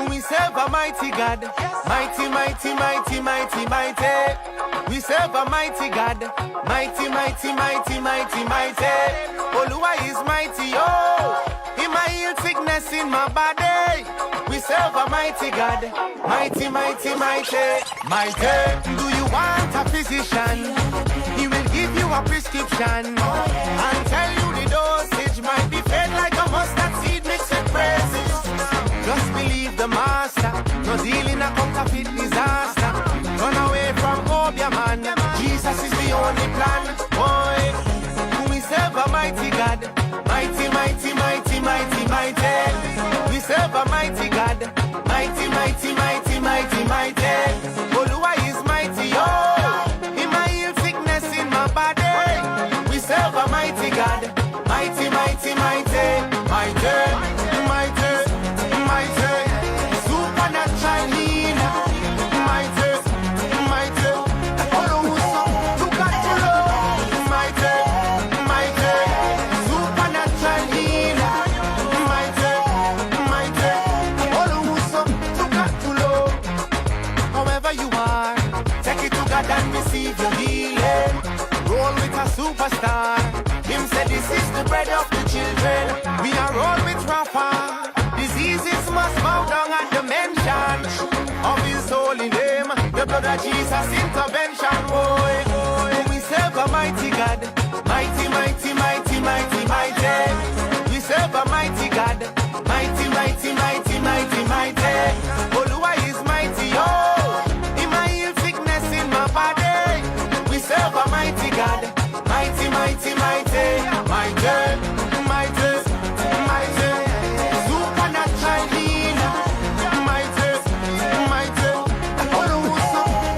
We serve a mighty God, mighty, mighty, mighty, mighty, mighty. We serve a mighty God, mighty, mighty, mighty, mighty, mighty. Oluwa is mighty, oh. He might heal sickness in my body. We serve a mighty God, mighty, mighty, mighty, mighty. Do you want a physician? He will give you a prescription and tell you the dosage might be fed like a mustard seed mixed with praises. Just believe the master, no deal in a counterfeit disaster. Run away from Obia man, Jesus is the only plan. Boy, we serve a mighty God, mighty, mighty, mighty, mighty, mighty. We serve a mighty God, mighty, mighty, mighty, mighty, mighty. Oluwa is mighty, oh. He might heal sickness in my body. We serve a mighty God, mighty, mighty, mighty, mighty. Superstar. Him said this is the bread of the children. We are all with Rafa. Diseases must bow down at the mention of his holy name. The blood of Jesus intervention. Boy, boy. We serve a mighty God. Mighty, mighty, mighty, mighty, mighty. We serve a mighty God. Mighty, mighty, mighty, mighty, mighty. Oluwa is mighty, oh. He might heal sickness in my body. We serve a mighty God. Mighty, mighty, mighty, mighty, mighty, mighty, supernatural healer, mighty, mighty,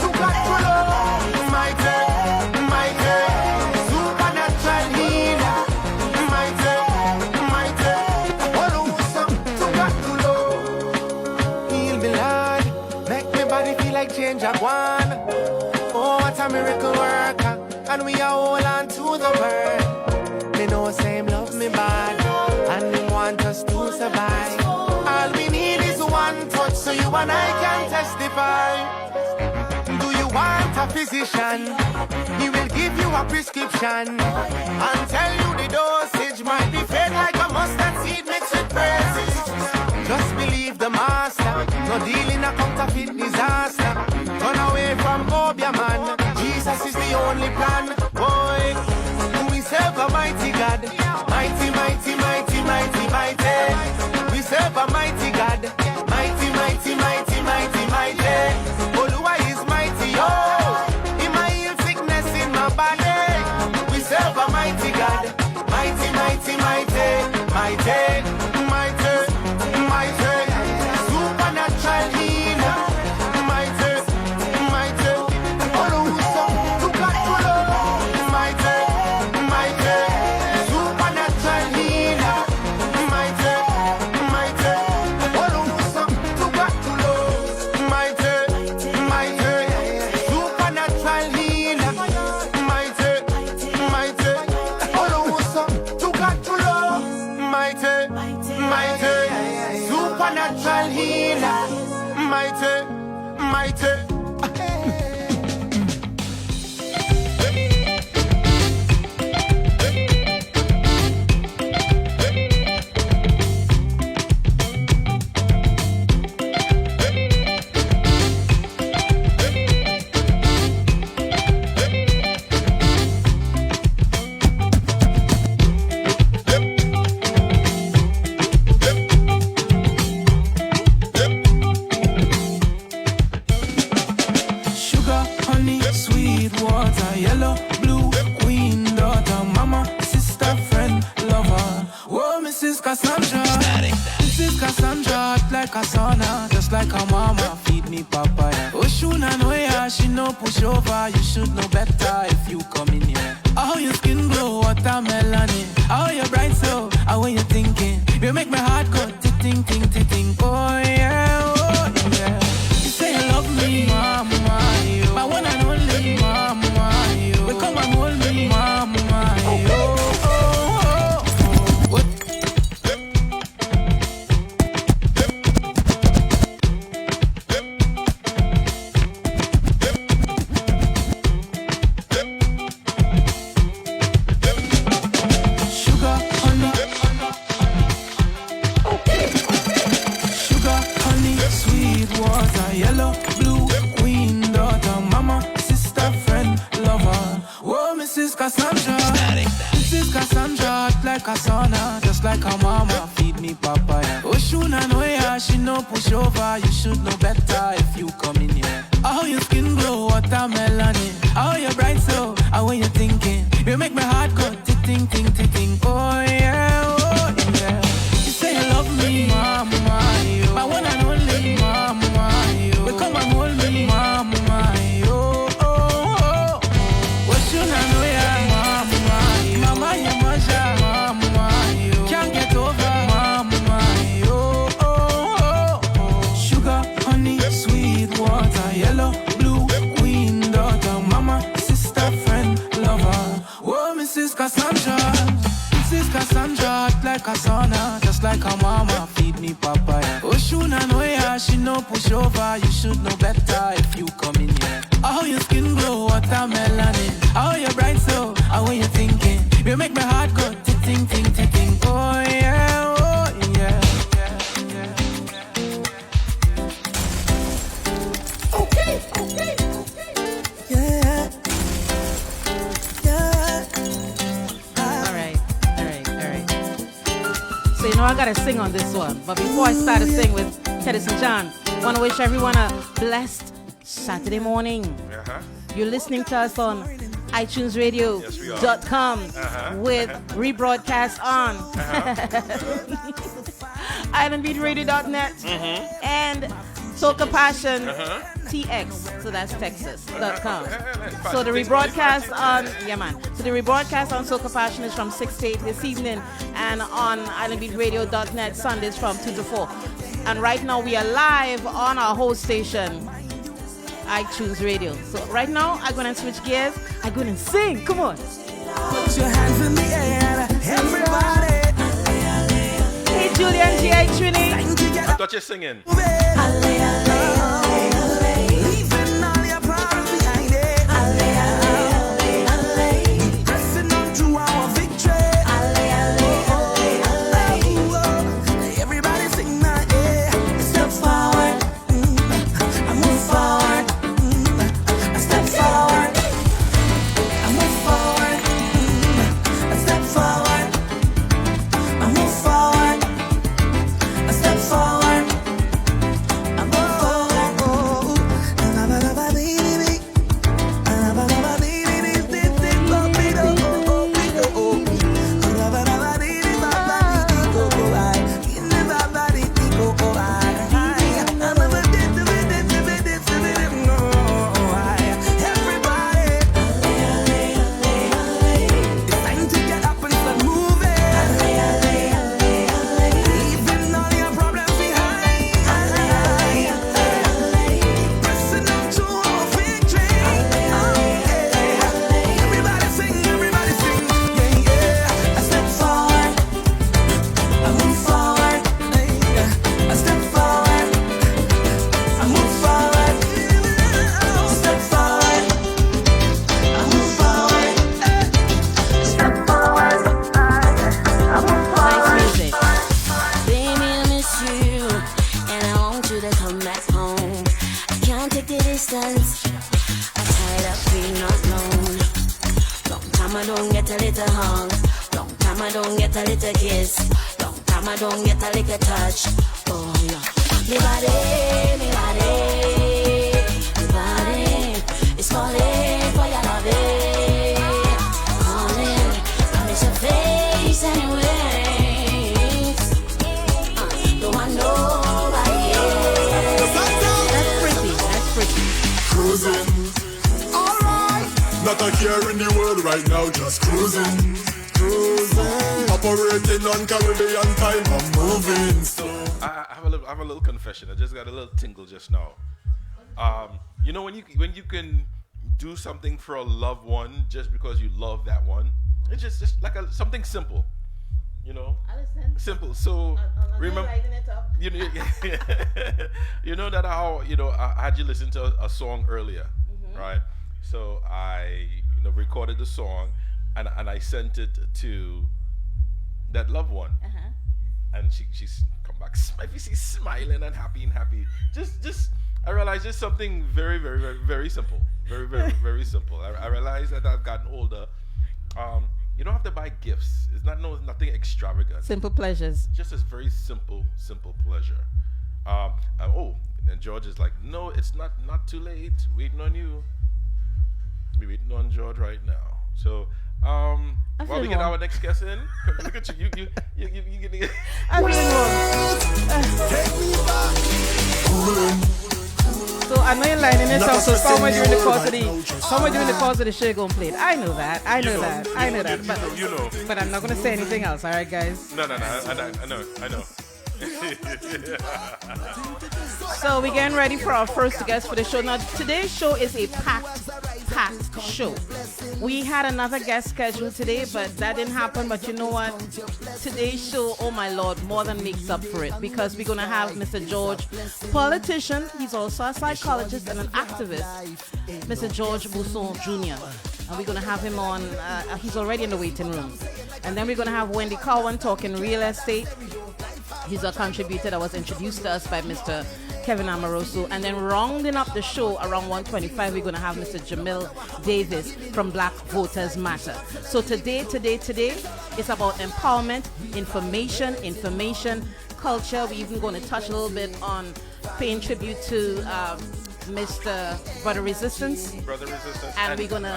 to God, mighty, mighty, supernatural healer, mighty, mighty, to God, heal me, Lord, make my body feel like change I want. Oh, what a miracle worker. And we are all on to the word. They know same love me bad, and they want us to survive. All we need is one touch so you and I can testify. Do you want a physician? He will give you a prescription and tell you the dosage might be fed like a mustard seed mixed with praises. Just believe the master, no deal in a counterfeit disaster. Run away from Obia man, Jesus is the only plan. Boy, we serve a mighty God, mighty, mighty, mighty, mighty, mighty. We serve a mighty God, mighty, mighty, mighty, mighty, mighty. Oluwa is mighty, oh. He might heal sickness in my body. We serve a mighty God, mighty, mighty, mighty, mighty. Supernatural healer, mighty, mighty. Just like her mama, feed me papaya. Oshuna no ya, she no push over. You should know better if you come in here. How your skin glow, watermelon. How your bright so, how when you thinking. You make my heart go ting ting ting ting. Oh yeah, oh yeah. You say you love me, mama, you. My one and only, mama, you. We come and hold me, mama, you. Oh, oh, oh. no pushover. You should know better if you come in here. How your skin glow, watermelon. How you bright so, how when you thinking? You make my heart go ting ting ting ting. Oh yeah, oh yeah. You say you love me, mama, yo. My one and only, mama, yo. We come and hold me, mama, yo. Oh, oh, oh. What you know, yeah, mama, yo. Mama, you masha, mama, yo. Can't get over, mama, yo. Oh, oh, oh. Sugar, honey, sweet water, yellow, blue, queen, daughter, mama, sister, friend, lover. Oh, Mrs. Cassandra, Mrs. Cassandra, act like a sauna, just like a mama, feed me papaya. Oh, Shuna no ya, she no push over. You should know better if you come in here. How your skin glow, watermelon. How you bright so, how when you thinking? You make my heart go ting ting ting ting. Oh yeah, oh yeah. Okay. Yeah. All right. So you know I gotta sing on this one. But before I start to sing with Teddyson John, I wanna wish everyone a blessed Saturday morning. You're listening to us on iTunesRadio.com with rebroadcast on islandbeatradio.net and Soca Passion TX, so that's Texas.com. So the rebroadcast on So the rebroadcast on Soca Passion is from 6 to 8 this evening, and on islandbeatradio.net Sundays from 2 to 4. And right now we are live on our host station, iTunes Radio. So right now I'm gonna switch gears. I'm gonna sing. Come on. Put your hands in the air, everybody. Hey Julian, G.I. Trini. I thought you're singing. Leaving all your problems behind it. Pressing on to our victory. Everybody sing my air. Step forward. I move forward. I step forward. I move forward. I step forward. I move forward. I step forward. I move forward. don't get a little hug. Long time I don't get a little kiss. Long time I don't get a little touch. Oh yeah. Me body is calling for your loving. Calling, promise your face anyways. Don't want nobody else. That's pretty. Cruising. Not a care in the world right now, just cruising. Operating on Caribbean time, I'm moving. So I have a little confession. I just got a little tingle just now. You know when you can do something for a loved one just because you love that one, it's just like something simple. You know, simple. So remember, you know, you know that how I had you listen to a song earlier, right? So I recorded the song and I sent it to that loved one, and she's come back. She's smiling and happy. Just I realized it's something very, very, very, very simple. Very, very, very simple. I realized that I've gotten older. You don't have to buy gifts. It's nothing extravagant. Simple pleasures. Just this very simple pleasure. And George is like, no, it's not too late. Waiting on you. We're waiting on George right now. So, while we get our next guest in, look at you. You getting it. I'm feeling warm. So I know you're lining this up, so somewhere during the course of the show, you're gonna play it. I know that. But I'm not gonna say anything else. All right, guys. No. I know. So we're getting ready for our first guest for the show. Now today's show is a packed show. We had another guest scheduled today, but that didn't happen. But you know what? Today's show, oh my Lord, more than makes up for it, because we're gonna have Mr. George, politician. He's also a psychologist and an activist, Mr. George Boussous Jr. And we're gonna have him on. He's already in the waiting room. And then we're gonna have Wendy Cowan talking real estate. He's a contributor that was introduced to us by Mr. Kevin Amoroso. And then rounding up the show around 1:25, we're going to have Mr. Jamil Davis from Black Voters Matter. So today is about empowerment, information, culture. We're even going to touch a little bit on paying tribute to Mr. Brother Resistance. And we're going to...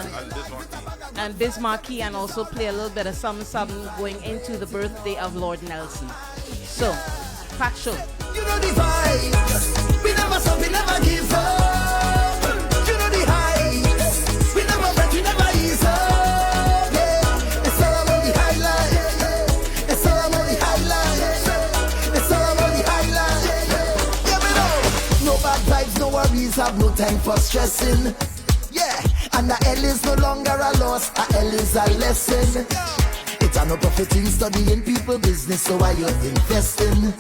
And Bismarcky, and also play a little bit of something going into the birthday of Lord Nelson. So, packed show. You know the vibes. We never stop, we never give up. You know the heights. We never break, we never ease up. Yeah, it's all about the highlights. It's all about the highlights. It's all about the highlights. Yeah, me know. No bad vibes, no worries, have no time for stressing. Yeah, and the L is no longer a loss, a L is a lesson. It's a no profit in studying people business, so why you investing?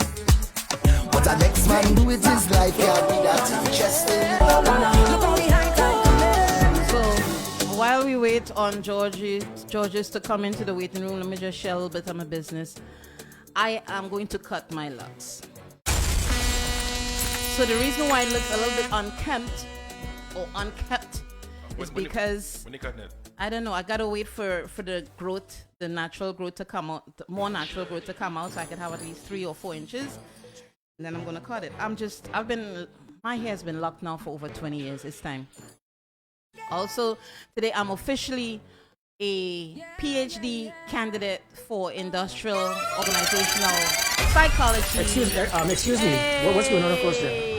What a next man do with his life, yeah, be that interesting. So while we wait on Georges to come into the waiting room, let me just share a little bit of my business. I am going to cut my locks. So the reason why it looks a little bit unkempt or unkept is because when you cutting it, I don't know. I gotta wait for the growth, the natural growth to come out, more natural growth to come out, so I can have at least 3 or 4 inches. And then I'm gonna cut it. My hair's been locked now for over 20 years. It's time. Also, today I'm officially a PhD candidate for industrial organizational psychology. Excuse me. What's going on, of course, there?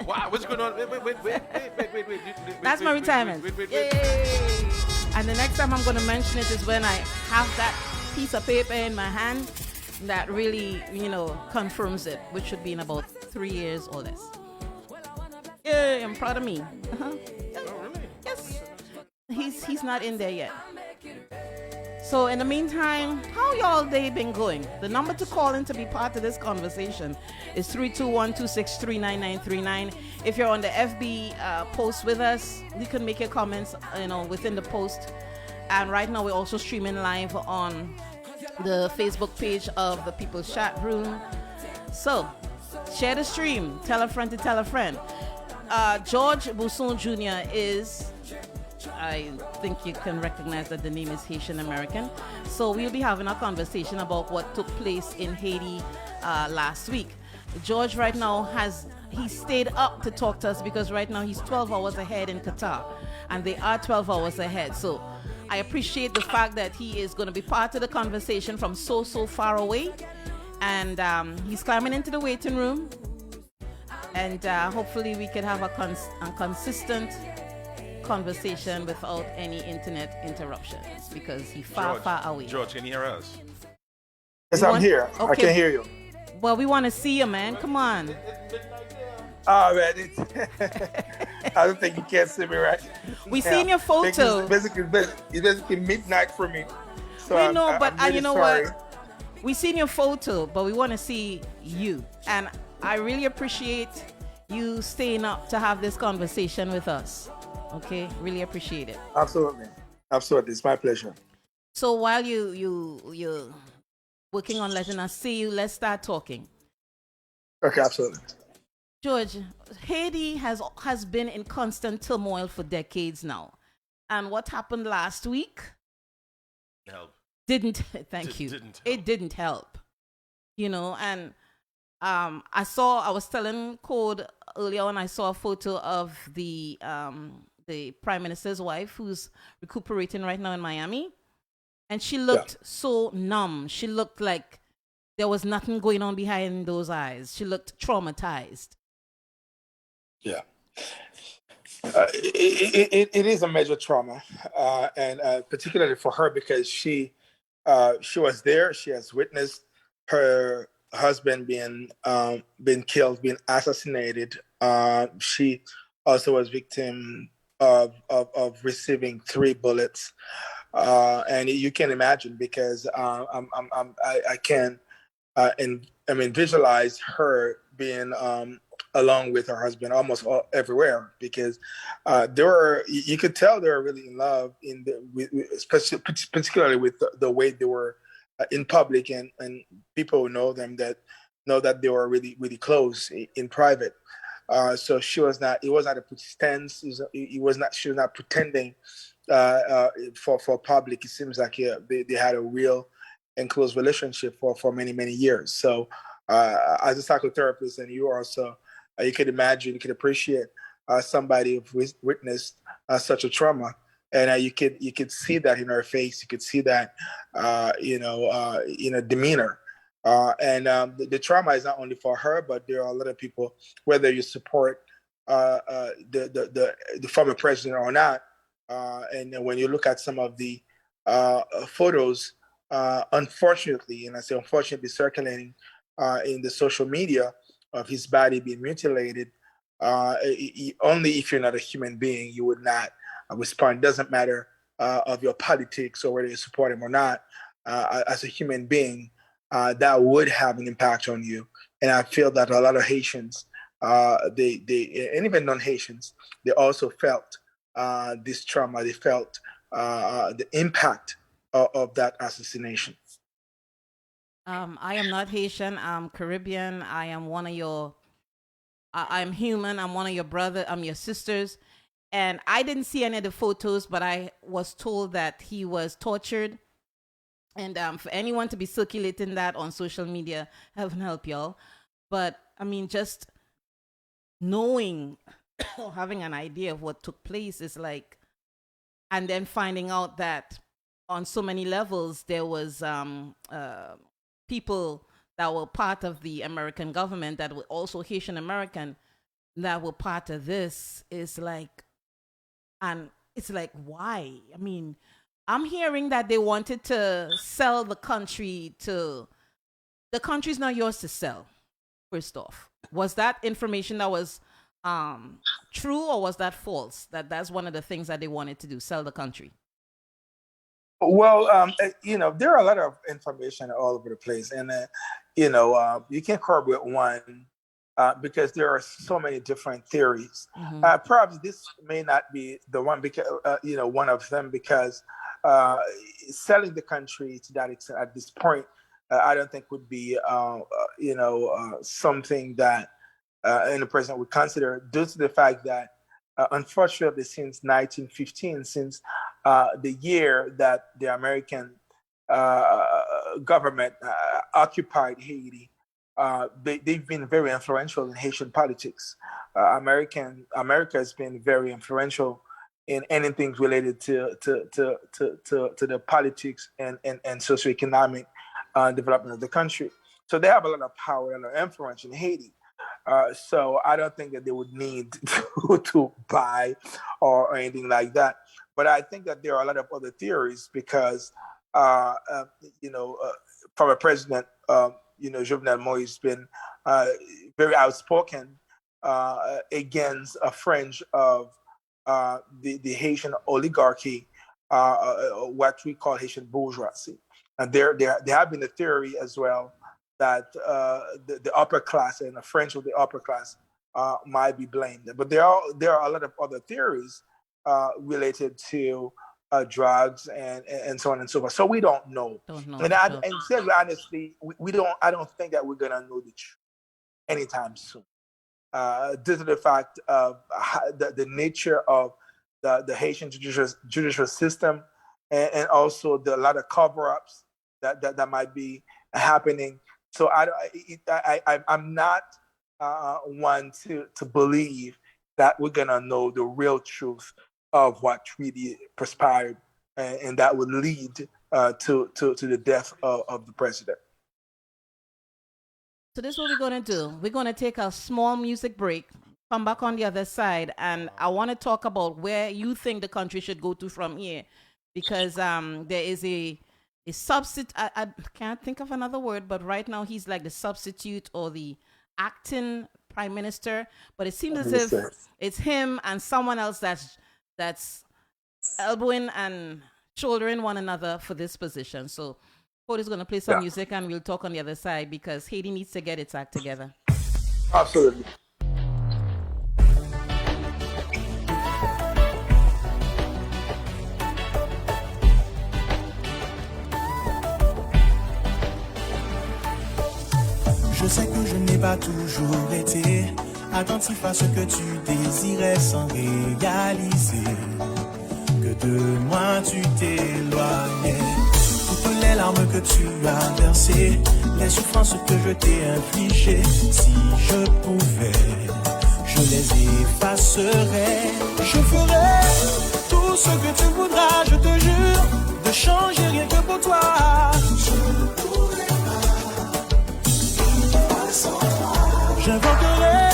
wow, what's going on? Wait. That's my retirement. And the next time I'm going to mention it is when I have that piece of paper in my hand that really, confirms it, which should be in about 3 years or less. Yeah, I'm proud of me. Uh-huh. Oh, really? Yes. He's not in there yet. So in the meantime, how y'all day been going? The number to call in to be part of this conversation is 321-263-9939. If you're on the FB post with us, you can make your comments, within the post. And right now we're also streaming live on the Facebook page of the People's Chat Room. So share the stream. Tell a friend to tell a friend. George Boussous Jr. is... I think you can recognize that the name is Haitian American. So we'll be having a conversation about what took place in Haiti last week. George right now he stayed up to talk to us because right now he's 12 hours ahead in Qatar, and they are 12 hours ahead. So I appreciate the fact that he is going to be part of the conversation from so far away, and he's climbing into the waiting room, and hopefully we can have a consistent conversation without any internet interruptions because he's far away. George, can you hear us? Yes, I'm here. Okay. I can hear you. Well, we want to see you, man. Come on. Oh, man. I don't think you can see me right. We seen your photo. It's basically midnight for me. So we know, but really you know sorry. what? We seen your photo, but we want to see you. And I really appreciate you staying up to have this conversation with us. Okay, really appreciate it. Absolutely, it's my pleasure. So while you're working on letting us see you, let's start talking. Okay, absolutely. George, Haiti has been in constant turmoil for decades now, and what happened last week Help. didn't. Thank you. Didn't help. It didn't help. And I was telling Code earlier on, I saw a photo of the prime minister's wife who's recuperating right now in Miami, and she Yeah. looked so numb. She looked like there was nothing going on behind those eyes. She looked traumatized. Yeah. It is a major trauma, and particularly for her because she was there. She has witnessed her husband being killed, being assassinated. She also was victim of receiving 3 bullets, and you can imagine because I can and I mean visualize her being along with her husband almost everywhere because they were you could tell they were really in love particularly with the way they were in public and people who know them that know that they were really really close in private. So she was not. It was not a pretense. It was not. She was not pretending for public. It seems like they had a real and close relationship for many many years. So as a psychotherapist, and you also you could imagine, you could appreciate somebody who witnessed such a trauma, and you could see that in her face. You could see that demeanor. And the trauma is not only for her, but there are a lot of people, whether you support the former president or not. And when you look at some of the photos, unfortunately, and I say unfortunately, circulating in the social media of his body being mutilated, only if you're not a human being, you would not respond. It doesn't matter of your politics or whether you support him or not. As a human being, that would have an impact on you. And I feel that a lot of Haitians, they and even non-Haitians, they also felt this trauma. They felt the impact of that assassination. I am not Haitian. I'm Caribbean. I am one of your. I'm human. I'm one of your brother. I'm your sisters. And I didn't see any of the photos, but I was told that he was tortured. And for anyone to be circulating that on social media, heaven help y'all. But I mean, just knowing or having an idea of what took place is like, and then finding out that on so many levels there was people that were part of the American government that were also Haitian American that were part of this is like, and it's like, why? I mean, I'm hearing that they wanted to sell the country to, the country's not yours to sell. First off, was that information that was true or was that false? That's one of the things that they wanted to do, sell the country. Well, there are a lot of information all over the place, and you can't corroborate one because there are so many different theories. Perhaps this may not be the one because one of them because selling the country to that extent at this point, I don't think would be something that any president would consider due to the fact that unfortunately since 1915, since the year that the American government occupied Haiti, they've been very influential in Haitian politics. America has been very influential in anything related to the politics and socioeconomic development of the country. So they have a lot of power and influence in Haiti. So I don't think that they would need to buy or anything like that. But I think that there are a lot of other theories because, former President, Jovenel Moise been very outspoken against a fringe of the Haitian oligarchy, what we call Haitian bourgeoisie. And there have been a theory as well that the upper class and the French of the upper class might be blamed. But there are a lot of other theories related to drugs and so on and so forth. So we don't know. Don't know. And Sure. and said honestly, we don't. I don't think that we're gonna know the truth anytime soon. Due to the fact of the nature of the Haitian judicial system, and also a lot of cover-ups that might be happening So I'm not one to believe that we're gonna know the real truth of what really transpired, and that would lead to the death of the president. So this is what we're going to do. We're going to take a small music break, come back on the other side, and I want to talk about where you think the country should go to from here, because there is a substitute. I can't think of another word, but right now he's like the substitute or the acting prime minister. But it seems as if it's him and someone else that's elbowing and shouldering one another for this position. So Cody's going to play some music and we'll talk on the other side, because Haiti needs to get its act together. Absolutely. Je sais que je n'ai pas toujours été attentif à ce que tu désirais sans réaliser que de moi tu t'éloignais. Toutes les larmes que tu as versées, les souffrances que je t'ai infligées, si je pouvais, je les effacerais. Je ferai tout ce que tu voudras, je te jure, de changer rien que pour toi. Je ne pourrais pas sans toi. J'inventerai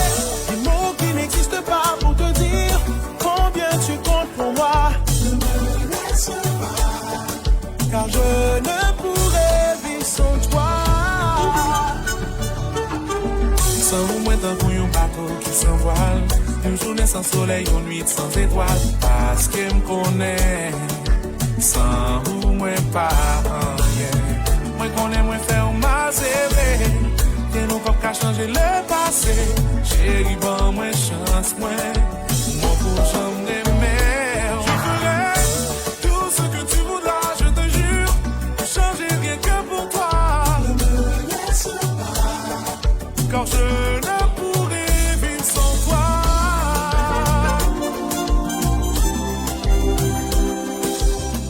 des mots qui n'existent pas pour te dire combien tu comptes pour moi. Ne me laisse pas, car je ne pourrais vivre sans toi. Sans vous, moi, tant qu'on y a un bateau qui s'envole, une journée sans soleil, une nuit sans étoiles, parce que me connaît. Sans vous, moi, pas rien. Moi, connais, moi, faire ma série. Que nous pas changer le passé. Chérie, bon, moi, chance, moi. Mon pour jamais aimer. Je ferai tout ce que tu voudras, je te jure. Changer rien que pour toi. Ne me laisse pas, car je ne pourrais vivre sans toi.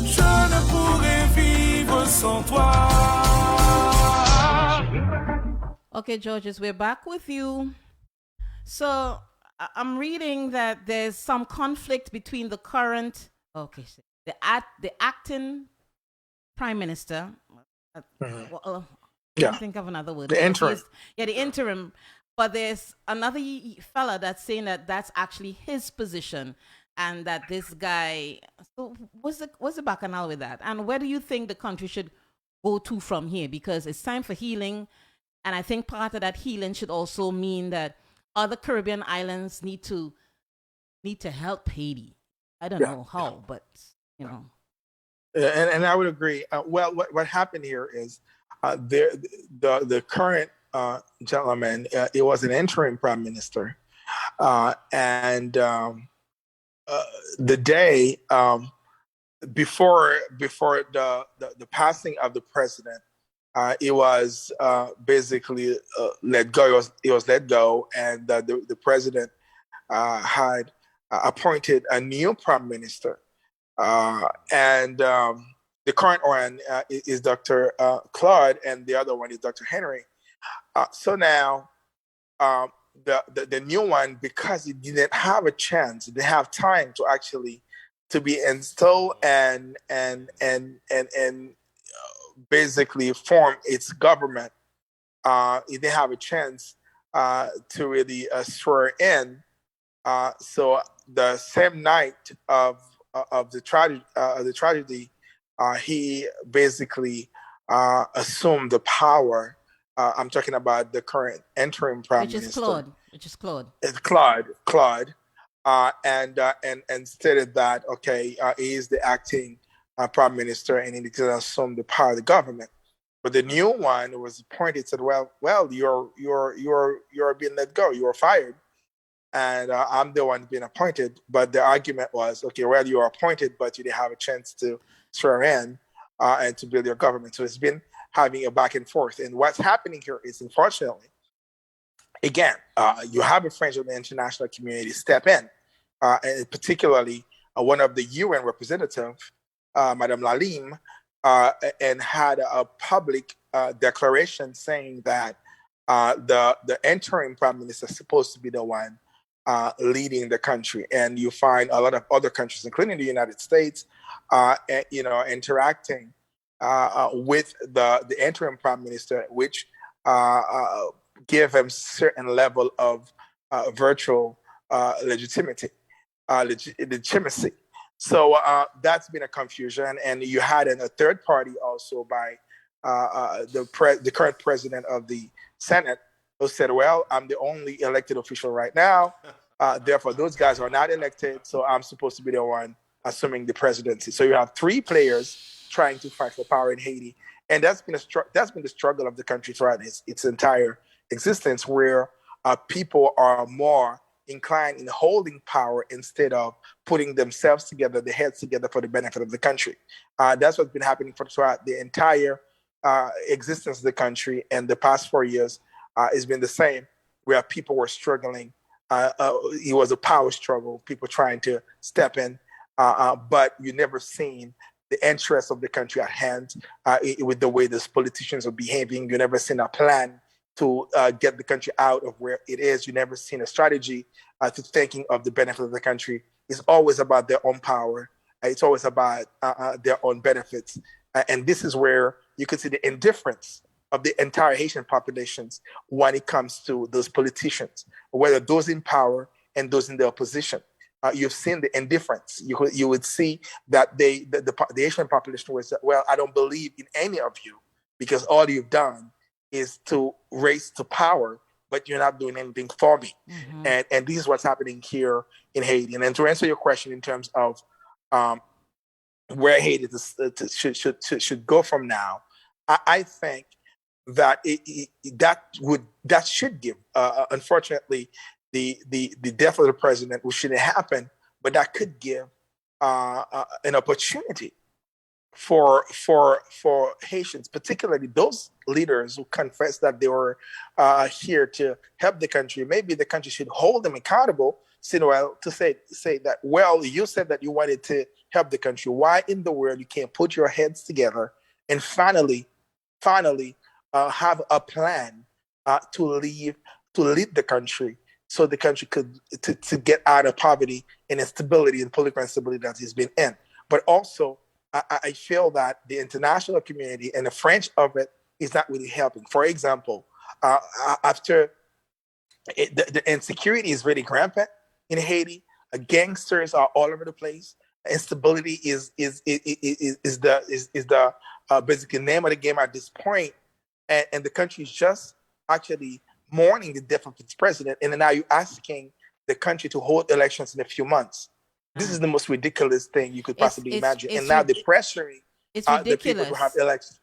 Je ne pourrais vivre sans toi. Okay, Georges, we're back with you. So I'm reading that there's some conflict between the current, the acting prime minister. Can't think of another word. The interim. The interim. But there's another fella that's saying that that's actually his position, and that this guy. So what's the bacchanal with that? And where do you think the country should go to from here? Because it's time for healing. And I think part of that healing should also mean that other Caribbean islands need to help Haiti. I don't know how, but you know. And I would agree. Well, what happened here is the current gentleman. It was an interim prime minister, and the day before the passing of the president. It was basically let go. It was let go, and the president had appointed a new prime minister, and the current one is Dr. Claude, and the other one is Dr. Henry. So now the new one, because he didn't have a chance, didn't have time to actually to be installed and basically form its government. It didn't have a chance to really swear in. So the same night of the tragedy, he basically assumed the power. I'm talking about the current interim prime minister. Which is Claude. It's Claude. And stated that he is the acting prime minister, and he can assume the power of the government. But the new one who was appointed said, "Well, you're being let go. You were fired, and I'm the one being appointed." But the argument was, well, you were appointed, but you didn't have a chance to swear in and to build your government. So it's been having a back and forth. And what's happening here is, unfortunately, again, you have a French of the international community step in, and particularly one of the UN representatives. Madame Lalim, and had a public declaration saying that the interim prime minister is supposed to be the one leading the country, and you find a lot of other countries, including the United States, interacting with the interim prime minister, which give him certain level of virtual legitimacy. So that's been a confusion, and you had a third party also by the current president of the Senate, who said, "Well, I'm the only elected official right now. Therefore, those guys are not elected, so I'm supposed to be the one assuming the presidency." So you have three players trying to fight for power in Haiti, and that's been the struggle of the country throughout its entire existence, where people are more inclined in holding power instead of putting themselves together, their heads together for the benefit of the country. That's what's been happening throughout the entire existence of the country, and the past 4 years has been the same, where people were struggling. It was a power struggle, people trying to step in, but you never seen the interests of the country at hand with the way those politicians are behaving. You never seen a plan to get the country out of where it is. You never seen a strategy to thinking of the benefit of the country. It's always about their own power. It's always about their own benefits. And this is where you can see the indifference of the entire Haitian populations when it comes to those politicians, whether those in power and those in the opposition. You've seen the indifference. You would see that the Haitian population was, well, I don't believe in any of you because all you've done is to raise to power, but you're not doing anything for me. Mm-hmm. And this is what's happening here in Haiti. And then to answer your question in terms of where Haiti should go from now, I think that that should give. Unfortunately, the death of the president, which shouldn't happen, but that could give an opportunity for Haitians, particularly those leaders who confess that they were here to help the country. Maybe the country should hold them accountable, to say that, well, you said that you wanted to help the country. Why in the world you can't put your heads together and finally have a plan to lead the country, so the country could to get out of poverty and instability and political instability that it's been in. But also, I feel that the international community and the French of it is not really helping. For example, after the insecurity is really rampant in Haiti, gangsters are all over the place. Instability is the basically name of the game at this point, and the country is just actually mourning the death of its president, and now you're asking the country to hold elections in a few months. This is the most ridiculous thing you could possibly imagine. And now the pressuring the people to have elections.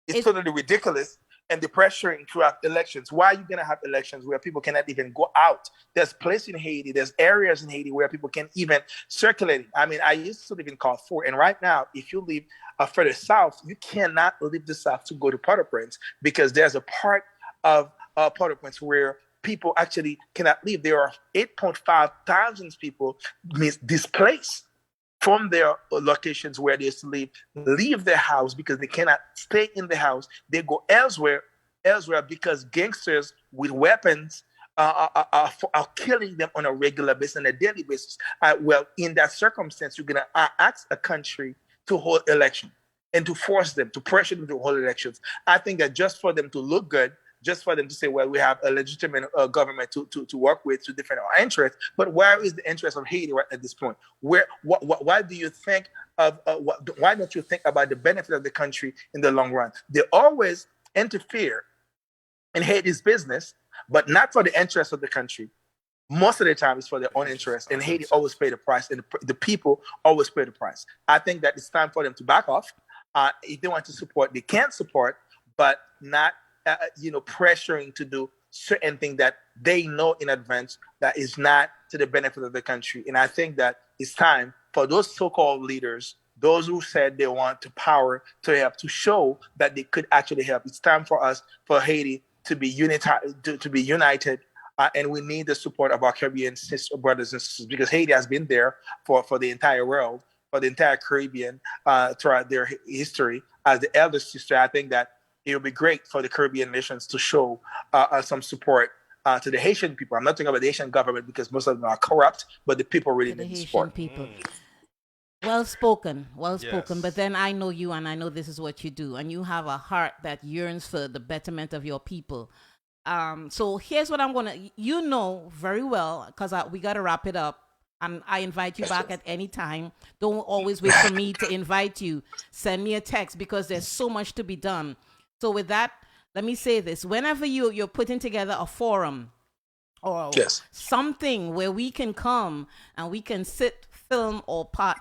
It's totally ridiculous. And the pressuring to have elections. Why are you going to have elections where people cannot even go out? There's places in Haiti, there's areas in Haiti where people can't even circulate. I mean, I used to live in Carrefour, and right now, if you live further south, you cannot leave the south to go to Port-au-Prince, because there's a part of Port-au-Prince where people actually cannot leave. There are 8.5 thousand people displaced from their locations where they used to live, leave their house because they cannot stay in the house. They go elsewhere because gangsters with weapons are killing them on a regular basis, on a daily basis. Well, in that circumstance, you're going to ask a country to hold election and to force them, to pressure them to hold elections. I think that just for them to look good, just for them to say, well, we have a legitimate government to work with to defend our interests. But where is the interest of Haiti right at this point? Why do you think why don't you think about the benefit of the country in the long run? They always interfere in Haiti's business, but not for the interest of the country. Most of the time, it's for their own interest, and Haiti always pay the price, and the people always pay the price. I think that it's time for them to back off. If they want to support, they can support, but not pressuring to do certain things that they know in advance that is not to the benefit of the country. And I think that it's time for those so-called leaders, those who said they want to power, to help, to show that they could actually help. It's time for us, for Haiti, to be united, and we need the support of our Caribbean brothers and sisters, because Haiti has been there for the entire world, for the entire Caribbean throughout their history as the elder sister. I think that it would be great for the Caribbean nations to show some support to the Haitian people. I'm not talking about the Haitian government because most of them are corrupt, but the people really To the need Haitian support. people. Well spoken, well spoken. Yes. But then I know you, and I know this is what you do, and you have a heart that yearns for the betterment of your people. So here's what I'm gonna. You know very well, because we gotta wrap it up. And I invite you back at any time. Don't always wait for me to invite you. Send me a text because there's so much to be done. So with that, let me say this: whenever you're putting together a forum or something where we can come and we can sit, film, or part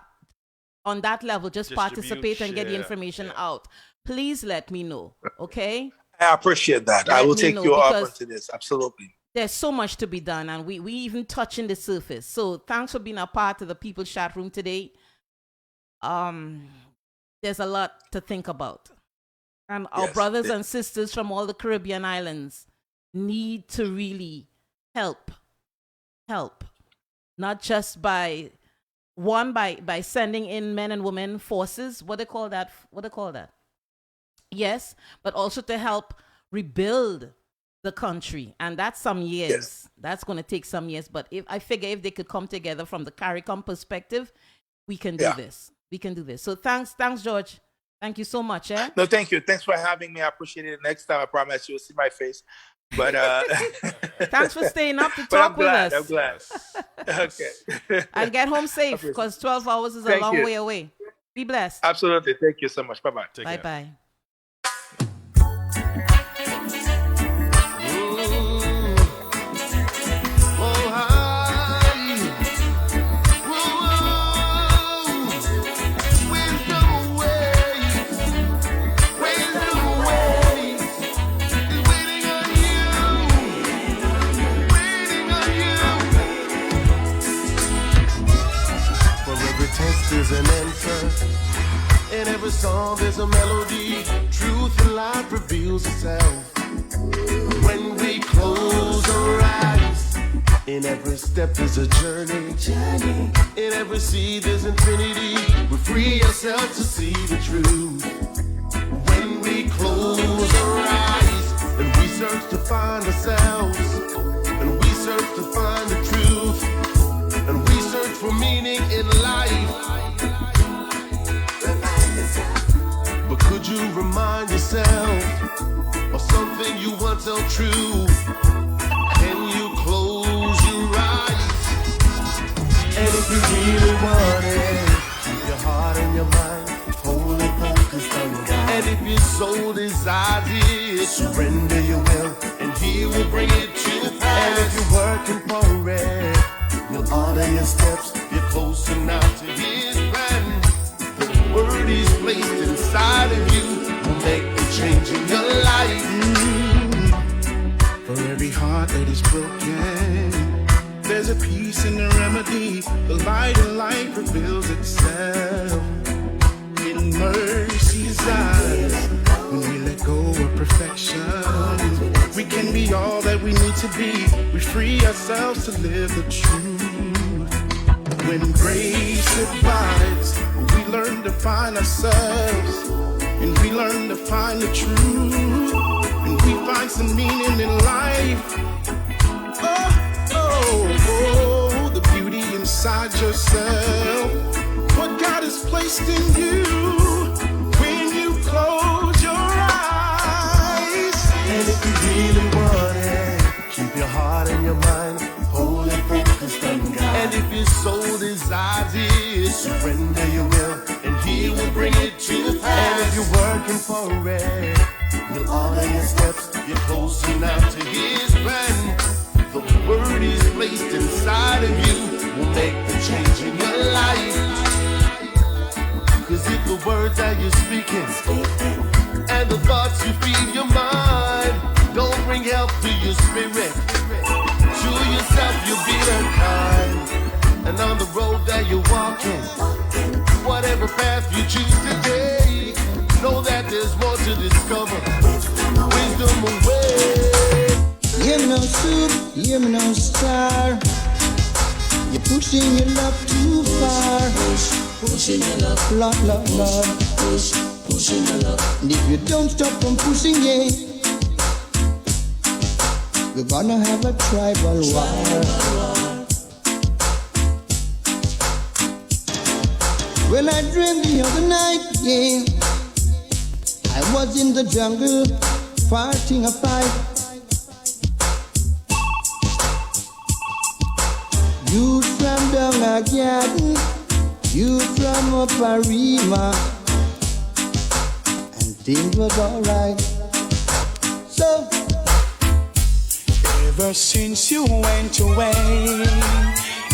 on that level, just participate and get the information out, please let me know, okay? I appreciate that. I will take you up onto this. Absolutely. There's so much to be done, and we even touching the surface. So thanks for being a part of the People's Chat Room today. There's a lot to think about. And our brothers and sisters from all the Caribbean islands need to really help. Not just by sending in men and women forces. What they call that? Yes, but also to help rebuild the country, and that's some years. Yes. That's going to take some years. But I figure if they could come together from the CARICOM perspective, we can do this. We can do this. So thanks, George. Thank you so much. No, thank you. Thanks for having me. I appreciate it. Next time, I promise you'll see my face. But thanks for staying up to talk with us. I'm glad. Okay. And get home safe, because 12 hours is a long way away. Be blessed. Absolutely. Thank you so much. Bye-bye. Bye-bye. There's an answer. In every song there's a melody. Truth in life reveals itself when we close our eyes. In every step there's a journey. In every seed there's infinity. We free ourselves to see the truth when we close our eyes. And we search to find ourselves. And we search to find the truth. And we search for meaning in life. But could you remind yourself of something you once held true? Can you close your eyes? And if you really want it, keep your heart and your mind wholly focused on God. And if your soul desires it, surrender your will, and He will bring it to pass. And if you're working for it, He'll order your steps. You're closer now to His plan. The word He's placed inside of you will make the change in your life. For every heart that is broken, there's a peace in the remedy. The light in life reveals itself in mercy's eyes. When we let go of perfection, we can be all that we need to be. We free ourselves to live the truth. When grace abides, we learn to find ourselves, and we learn to find the truth, and we find some meaning in life. Oh, the beauty inside yourself, what God has placed in you when you close your eyes. And if you really want it, keep your heart and your mind wholly focused on God. And if your soul desires it, surrender your will, and He will bring it to pass. And if you're working for it, He'll order your steps. You're closer now to His plan. The word He's placed inside of you will make the change in your life. Cause if the words that you're speaking and the thoughts you feed your mind don't bring help to your spirit, to yourself you'll be unkind. And on the road that you're walking, whatever path you choose today, know that there's more to discover. Wisdom away. Hear me no soup, hear me no star. You're pushing your love too far. Pushing your love, Lord. pushing your luck. And if you don't stop from pushing it, we're gonna have a tribal war. Well, I dreamed the other night, yeah, I was in the jungle fighting a fight. You from down a garden, you from up a rima, and things was alright. So ever since you went away,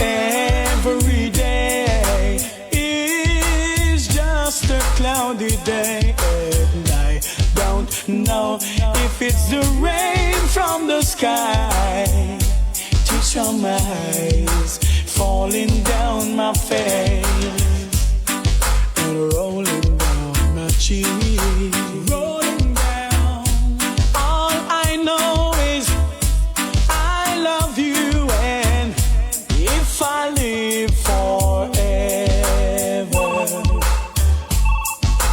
every day is just a cloudy day, and I don't know if it's the rain from the sky, tears from my eyes falling down my face and rolling down my cheeks, rolling down. All I know is I love you, and if I live forever,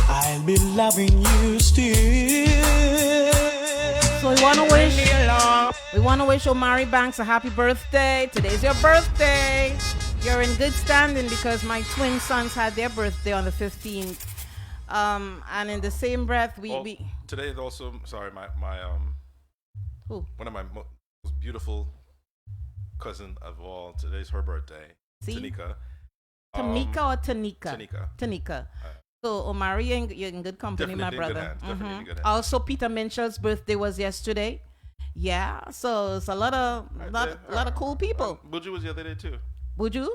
I'll be loving you still. So we want to wish Omari Banks a happy birthday. Today's your birthday. You're in good standing because my twin sons had their birthday on the 15th. And in the same breath, we today is also my who? One of my most beautiful cousin of all. Today's her birthday. See? Tanika. Tamika or Tanika? Tanika. Tanika. So Omari, you're in good company, my brother. Definitely in good hands. Also, Peter Minshall's birthday was yesterday. Yeah, so it's a lot of cool people. Buju was the other day too. Buju?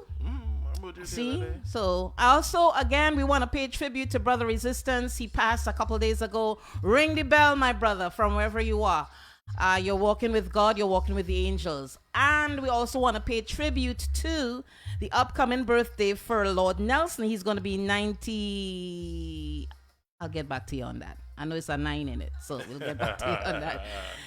Buju See? So also, again, we want to pay tribute to Brother Resistance. He passed a couple days ago. Ring the bell, my brother, from wherever you are. You're walking with God, you're walking with the angels. And we also want to pay tribute to the upcoming birthday for Lord Nelson. He's going to be 90. I'll get back to you on that. I know it's a 9 in it, so we'll get back to you on that.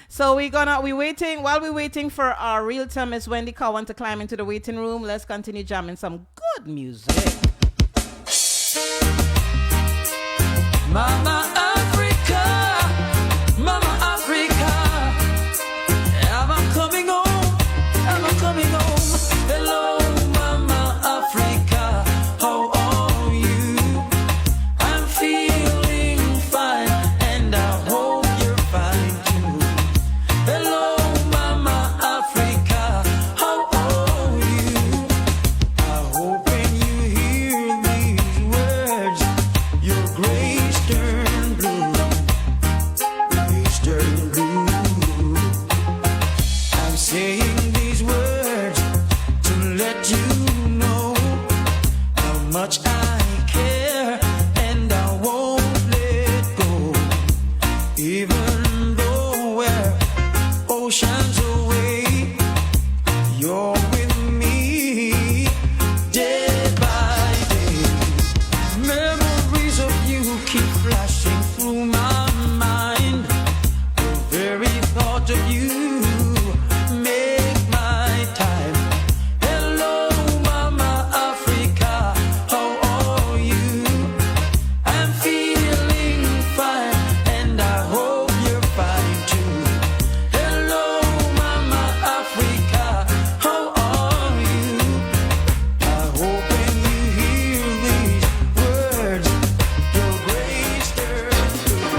So while we're waiting for our realtor, Miss Wendy Cowan, to climb into the waiting room, let's continue jamming some good music. Mama Africa, Mama Africa, am I coming home? Am I coming home? Hello, Mama Africa, how are you? I'm feeling fine, and I hope you're fine too. Hello, Mama Africa, how are you? I hope when you hear these words, your grace turn blue, grace turn blue. I'm saying these words to let you know how much I care, and I won't let go, even though we're oceans away. You're with me day by day. Memories of you keep flashing through my mind. The very thought of you make my time. Hello, Mama Africa, how are you? I'm feeling fine, and I hope you're fine too. Hello, Mama Africa, how are you? I hope when you hear these words, your grace turns blue.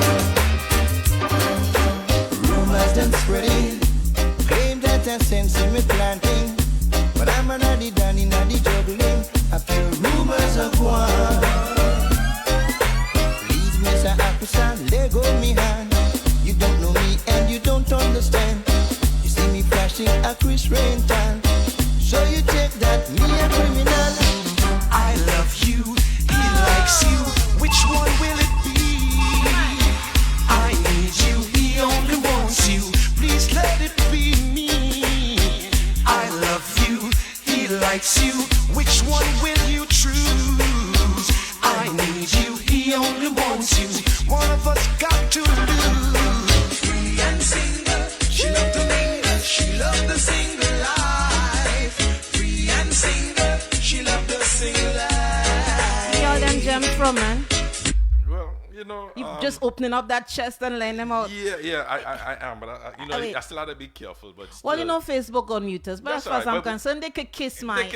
rumors done spreading, claim that I sense me planting, but I'm a noddy danny noddy juggling. I feel rumors of one. Please, Mr. Officer, let go me hand. You don't know me and you don't understand. You see me flashing a Chris Rain tan, so you take that me a criminal. I love you, he likes you, which one will it be? I need you, he only wants you, please let it be me. I love you, he likes you, which one will you choose? I need you, he only wants you, one of us got to lose. Free and single, she loved to mingle, she loved the single life. Free and single, she loved the single life. Where all them gems from, man? Well, You know, You just opening up that chest and letting them out. Yeah, I am, but I still have to be careful. But still, Well, you know, Facebook unmute us, but That's as far as all right, I'm concerned, they could kiss my.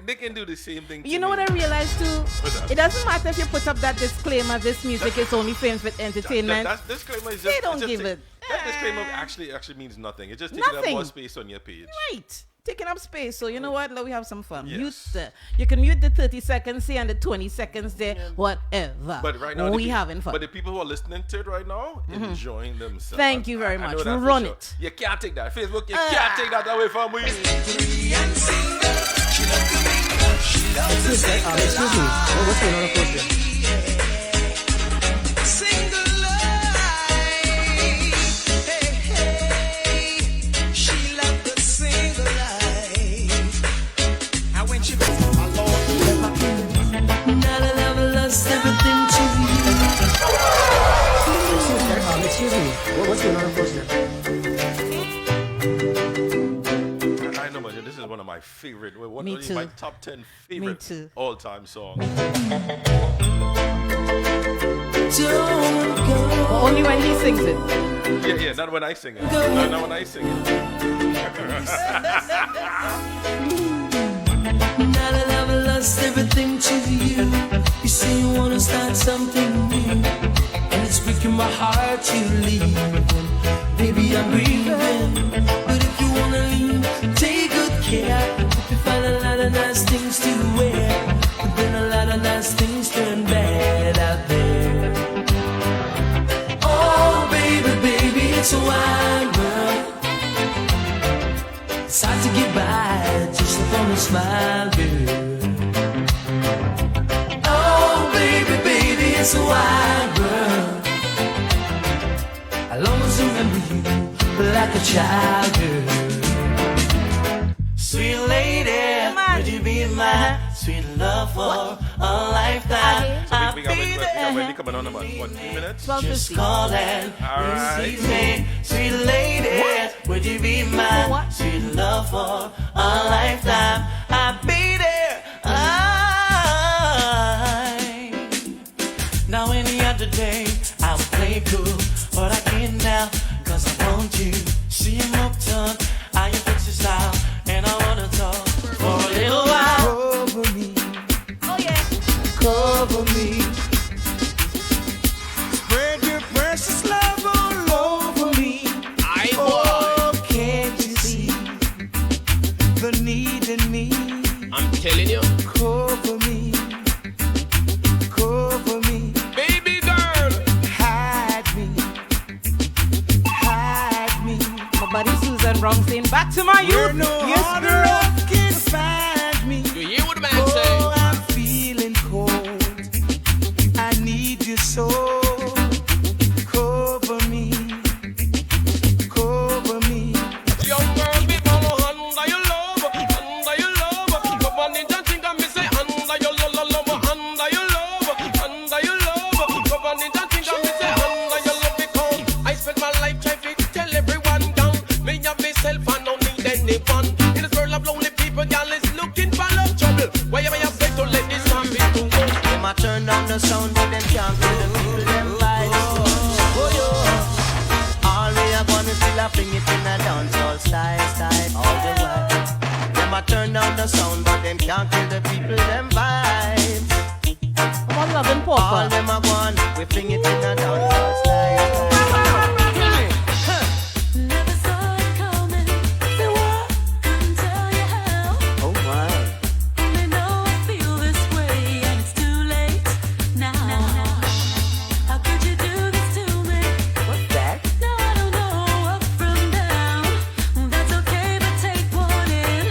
They can do the same thing. You know what I realized too? It doesn't matter if you put up that disclaimer. This music is only for entertainment. That disclaimer is just. They don't give it. That discllaimer actually means nothing. It's just taking up more space on your page. Right. Taking up space. So you know what? Let we have some fun. Yes. You can mute the 30 seconds here and the 20 seconds there, whatever. But right now, we having fun. But the people who are listening to it right now, enjoying themselves. Thank you very much. Run Run sure. it. You can't take that. Facebook, you can't take that away from me. Excuse me. What's going on, of course, there? Excuse me. What's going on, of course, there? I know, but this is one of my favorite. One Me of too. my top 10 favorite all-time songs. Only when he sings it. Yeah, not when I sing it. Not when I sing it. Now that I've lost everything to you, you say you wanna start something new, and it's breaking my heart to leave. Baby, I'm grieving, but if you wanna leave, take good care. If you find a lot of nice things to wear, but then a lot of nice things turn bad out there. Oh, baby, it's a wide world. It's hard to get by just upon a smile, girl. Oh, baby, it's a wide world. I'll always remember you like a child, girl. Sweet lady, would you be my sweet love for a lifetime? So we got Wendy coming on about, 3 minutes? Just call and Alright. receive me, sweet lady. Would you be my sweet love for a lifetime? I'll be there. Now any other day I would play cool, but I can't now 'cause I want you. See him uptown, I am fix your style, and I wanna talk for a little while. Cover me, oh yeah, cover me. Spread your precious love all over me. Oh, can't you see the need in me? I'm telling you. Cover me, cover me. Baby girl. Hide me, hide me. my buddy Susan Brown saying, back to my Where youth. no Yes, other love can find me. You hear what the man say? Oh, I'm feeling cold. I need you so. Cover me, cover me. Young girl, be all under your love, under your love. Come on in and think of me say under your love, under your love, under your love. Come on in and think of me say under your love because I spent my life trying to tell everyone down. Me and myself, I don't need anyone. In this world of lonely people, girl is looking for love trouble. Why am I afraid to let this man be too much? Them a turn down the sound, but them can't feel the people them vibes. Oh yo, all we are gonna still a bring it in a dancehall style, all the while. Them a turn down the sound, but them can't kill the people them vibes. Come on, Love and All Papa. them a gone, we bring it in a dancehall style. Never saw it coming. Say what? Couldn't tell you how. Oh my. Only know I feel this way, and it's too late now. How could you do this to me? What's that? Now I don't know up from down. That's okay, but take warning.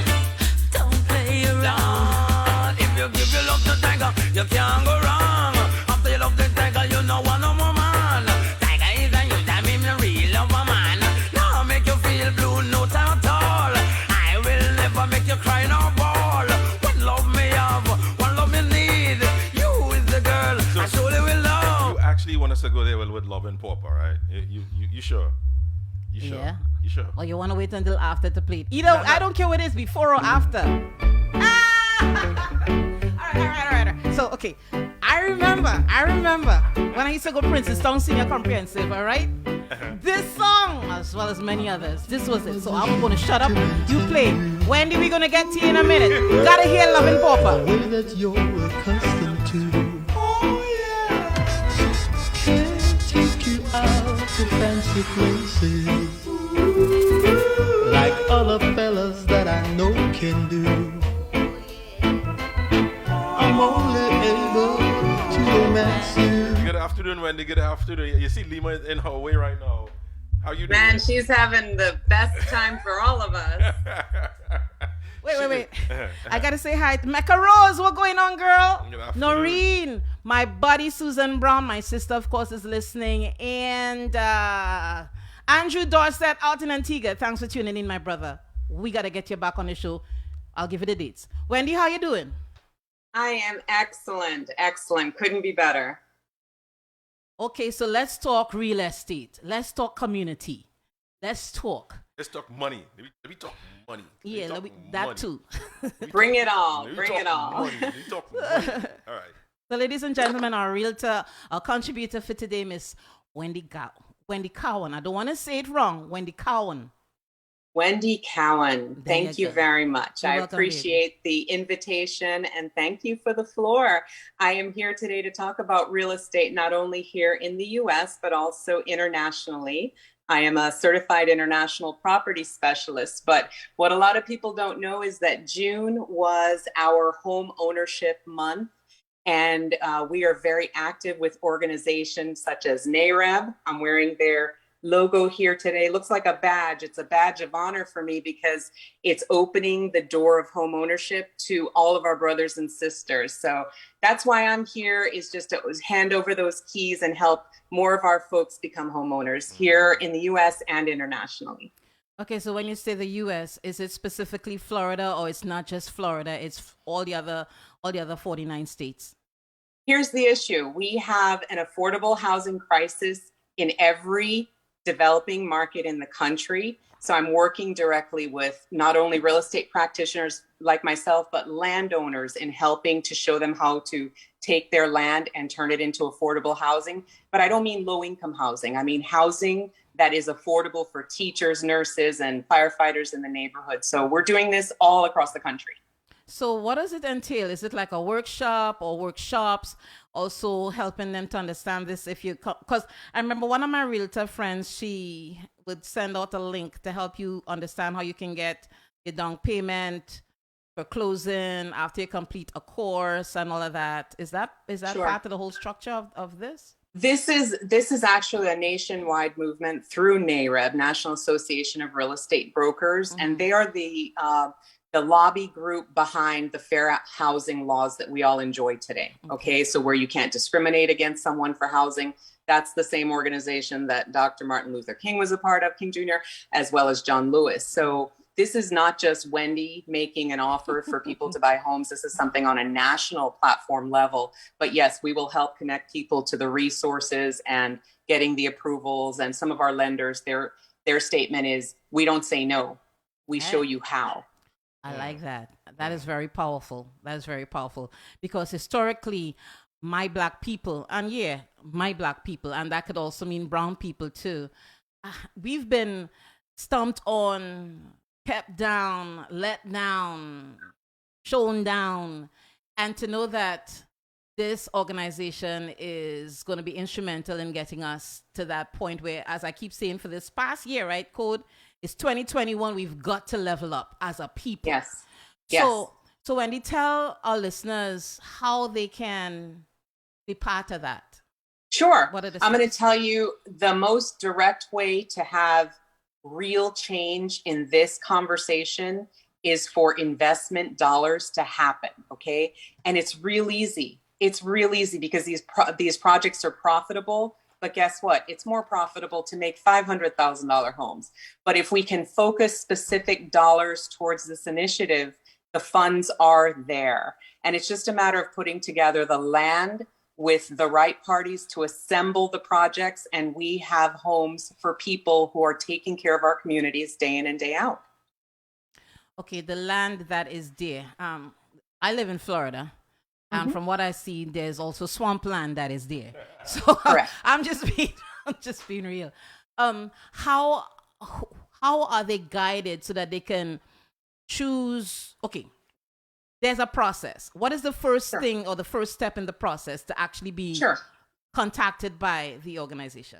Don't play around. If you give your love to Tiger, you can't go wrong. After you love the Tiger, you know one no more man. Tiger is a you, that mean the real love a man. Now make you feel blue, no time at all. I will never make you cry no ball. One love me have, one love me need. You is the girl I surely will love. You actually want us to go there with Love and Pauper, right? You sure? You sure? Yeah. You sure? Or you want to wait until after to play it? Either, I don't care what it is, before or after. All right. So, okay. I remember when I used to go Princeton Senior Comprehensive, all right? This song, as well as many others, this was it. So I'm going to shut up. You play. Wendy, we're going to get to you in a minute. Gotta hear Lovin' Pauper. The way that you're accustomed to. Oh, yeah. Can't take you out to fancy places like other fellas that I know can do. I'm only able to romance you. Good afternoon, Wendy. Good afternoon. You see Lima is in her way right now. How you doing? Man, she's having the best time for all of us. Wait. I gotta say hi to Mecca Rose. What going on, girl? Noreen, my buddy Susan Brown, my sister, of course, is listening. And Andrew Dorset out in Antigua. Thanks for tuning in, my brother. We gotta get you back on the show. I'll give you the dates. Wendy, how you doing? I am excellent. Couldn't be better. Okay, so let's talk real estate. Let's talk community. Let's talk money. Let me talk money. Yeah, that too. Bring it all. Bring it all. Money. Let me talk money. All right. So, ladies and gentlemen, our realtor, our contributor for today, Miss Wendy Cowan. I don't want to say it wrong. Wendy Cowan. Wendy Cowan, thank you very much. You're I welcome, appreciate the invitation and thank you for the floor. I am here today to talk about real estate, not only here in the US, but also internationally. I am a certified international property specialist, but what a lot of people don't know is that June was our home ownership month. And we are very active with organizations such as NAREB. I'm wearing their logo here today. Looks like a badge. It's a badge of honor for me because it's opening the door of home ownership to all of our brothers and sisters. So that's why I'm here, is just to hand over those keys and help more of our folks become homeowners here in the US and internationally. Okay, so when you say the US, is it specifically Florida, or it's not just Florida, it's all the other 49 states? Here's the issue. We have an affordable housing crisis in every developing market in the country. So I'm working directly with not only real estate practitioners like myself, but landowners in helping to show them how to take their land and turn it into affordable housing. But I don't mean low income housing. I mean housing that is affordable for teachers, nurses, and firefighters in the neighborhood. So we're doing this all across the country. So what does it entail? Is it like a workshop or workshops? Also helping them to understand this, because I remember one of my realtor friends, she would send out a link to help you understand how you can get your down payment for closing after you complete a course and all of that. Is that Sure. part of the whole structure of this? This is actually a nationwide movement through NAREB, National Association of Real Estate Brokers, and they are the lobby group behind the fair housing laws that we all enjoy today. Okay, so where you can't discriminate against someone for housing, that's the same organization that Dr. Martin Luther King was a part of, King Jr., as well as John Lewis. So this is not just Wendy making an offer for people to buy homes. This is something on a national platform level. But yes, we will help connect people to the resources and getting the approvals. And some of our lenders, their statement is, we don't say no, we show you how. I like that. That is very powerful. That is very powerful, because historically, my black people, and that could also mean brown people too, we've been stumped on, kept down, let down, shown down. And to know that this organization is going to be instrumental in getting us to that point where, as I keep saying, for this past year, right, Code, it's 2021. We've got to level up as a people. Yes. So Wendy, tell our listeners how they can be part of that. Sure. What are the I'm going steps? to tell you the most direct way to have real change in this conversation is for investment dollars to happen. Okay. And it's real easy. It's real easy because these projects are profitable. But guess what? It's more profitable to make $500,000 homes. But if we can focus specific dollars towards this initiative, the funds are there. And it's just a matter of putting together the land with the right parties to assemble the projects. And we have homes for people who are taking care of our communities day in and day out. Okay, the land that is there. I live in Florida. And from what I see, there's also swampland that is there. So I'm just being real. How are they guided so that they can choose? Okay, there's a process. What is the first thing or the first step in the process to actually be contacted by the organization?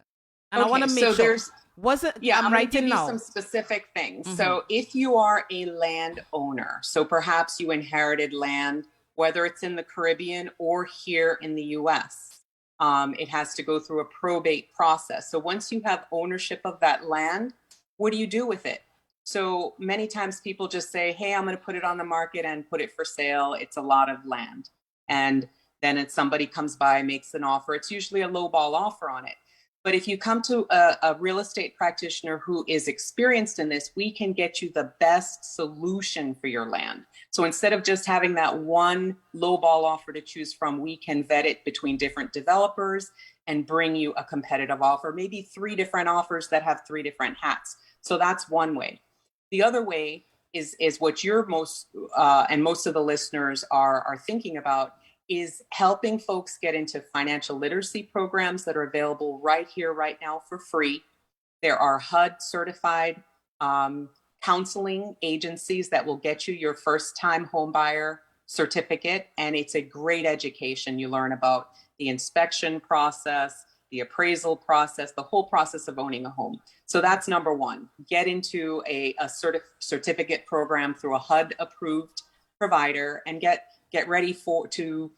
And I want to make sure. There's, was it? Yeah, I'm writing going to give now. you some specific things. So if you are a landowner, so perhaps you inherited land, whether it's in the Caribbean or here in the U.S., it has to go through a probate process. So once you have ownership of that land, what do you do with it? So many times people just say, hey, I'm going to put it on the market and put it for sale. It's a lot of land. And then somebody comes by, makes an offer. It's usually a lowball offer on it. But if you come to a real estate practitioner who is experienced in this, we can get you the best solution for your land. So instead of just having that one lowball offer to choose from, we can vet it between different developers and bring you a competitive offer, maybe 3 different offers that have 3 different hats. So that's one way. The other way is what you're most and most of the listeners are thinking about, is helping folks get into financial literacy programs that are available right here, right now for free. There are HUD certified counseling agencies that will get you your first time home buyer certificate. And it's a great education. You learn about the inspection process, the appraisal process, the whole process of owning a home. So that's number one. Get into a certificate program through a HUD approved provider and get ready to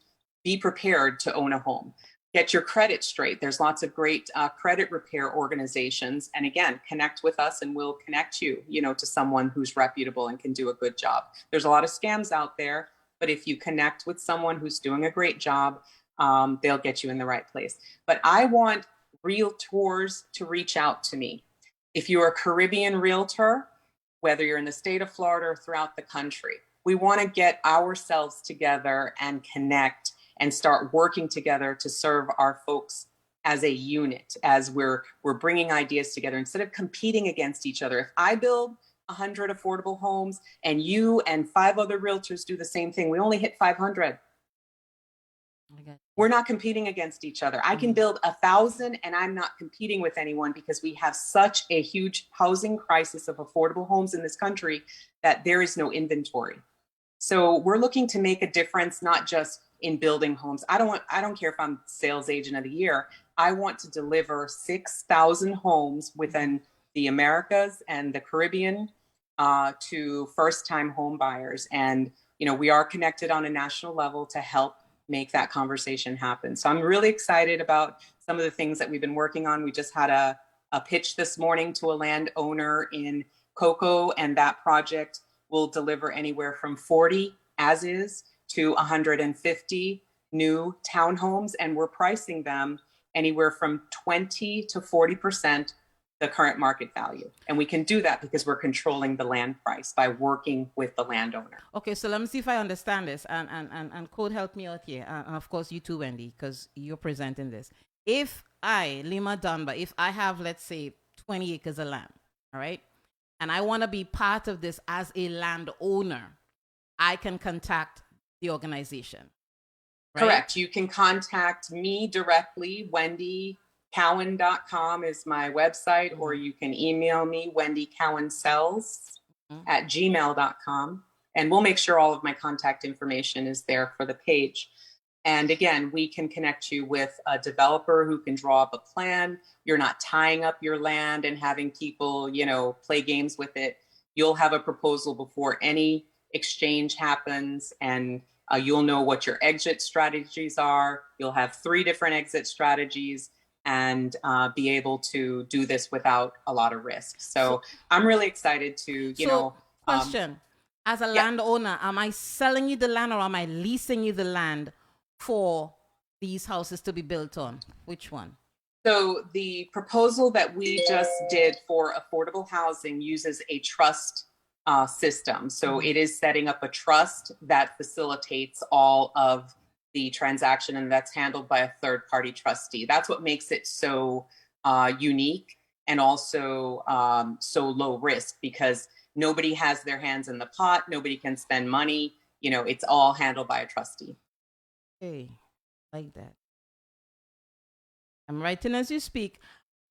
be prepared to own a home. Get your credit straight. There's lots of great credit repair organizations. And again, connect with us and we'll connect you, to someone who's reputable and can do a good job. There's a lot of scams out there, but if you connect with someone who's doing a great job, they'll get you in the right place. But I want realtors to reach out to me. If you're a Caribbean realtor, whether you're in the state of Florida or throughout the country, we want to get ourselves together and connect and start working together to serve our folks as a unit, as we're bringing ideas together instead of competing against each other. If I build 100 affordable homes and you and 5 other realtors do the same thing, we only hit 500. We're not competing against each other. I can build 1,000 and I'm not competing with anyone because we have such a huge housing crisis of affordable homes in this country that there is no inventory. So we're looking to make a difference, not just in building homes. I don't care if I'm sales agent of the year. I want to deliver 6,000 homes within the Americas and the Caribbean to first-time home buyers. And, we are connected on a national level to help make that conversation happen. So I'm really excited about some of the things that we've been working on. We just had a pitch this morning to a landowner in Cocoa, and that project will deliver anywhere from 40 as is to 150 new townhomes, and we're pricing them anywhere from 20 to 40% the current market value. And we can do that because we're controlling the land price by working with the landowner. Okay, so let me see if I understand this. And Code, help me out here. And of course, you too, Wendy, because you're presenting this. If I, Lima Dunbar, if I have, let's say, 20 acres of land, all right, and I want to be part of this as a landowner, I can contact the organization. Right? Correct. You can contact me directly. WendyCowan.com is my website, or you can email me, wendycowansells@gmail.com. And we'll make sure all of my contact information is there for the page. And again, we can connect you with a developer who can draw up a plan. You're not tying up your land and having people, play games with it. You'll have a proposal before any exchange happens, and you'll know what your exit strategies are. You'll have 3 different exit strategies and be able to do this without a lot of risk. So I'm really excited to, Question. As a landowner, am I selling you the land or am I leasing you the land for these houses to be built on? Which one? So the proposal that we just did for affordable housing uses a trust system. So it is setting up a trust that facilitates all of the transaction, and that's handled by a third-party trustee. That's what makes it so unique and also so low risk, because nobody has their hands in the pot. Nobody can spend money. It's all handled by a trustee. Okay, like that. I'm writing as you speak.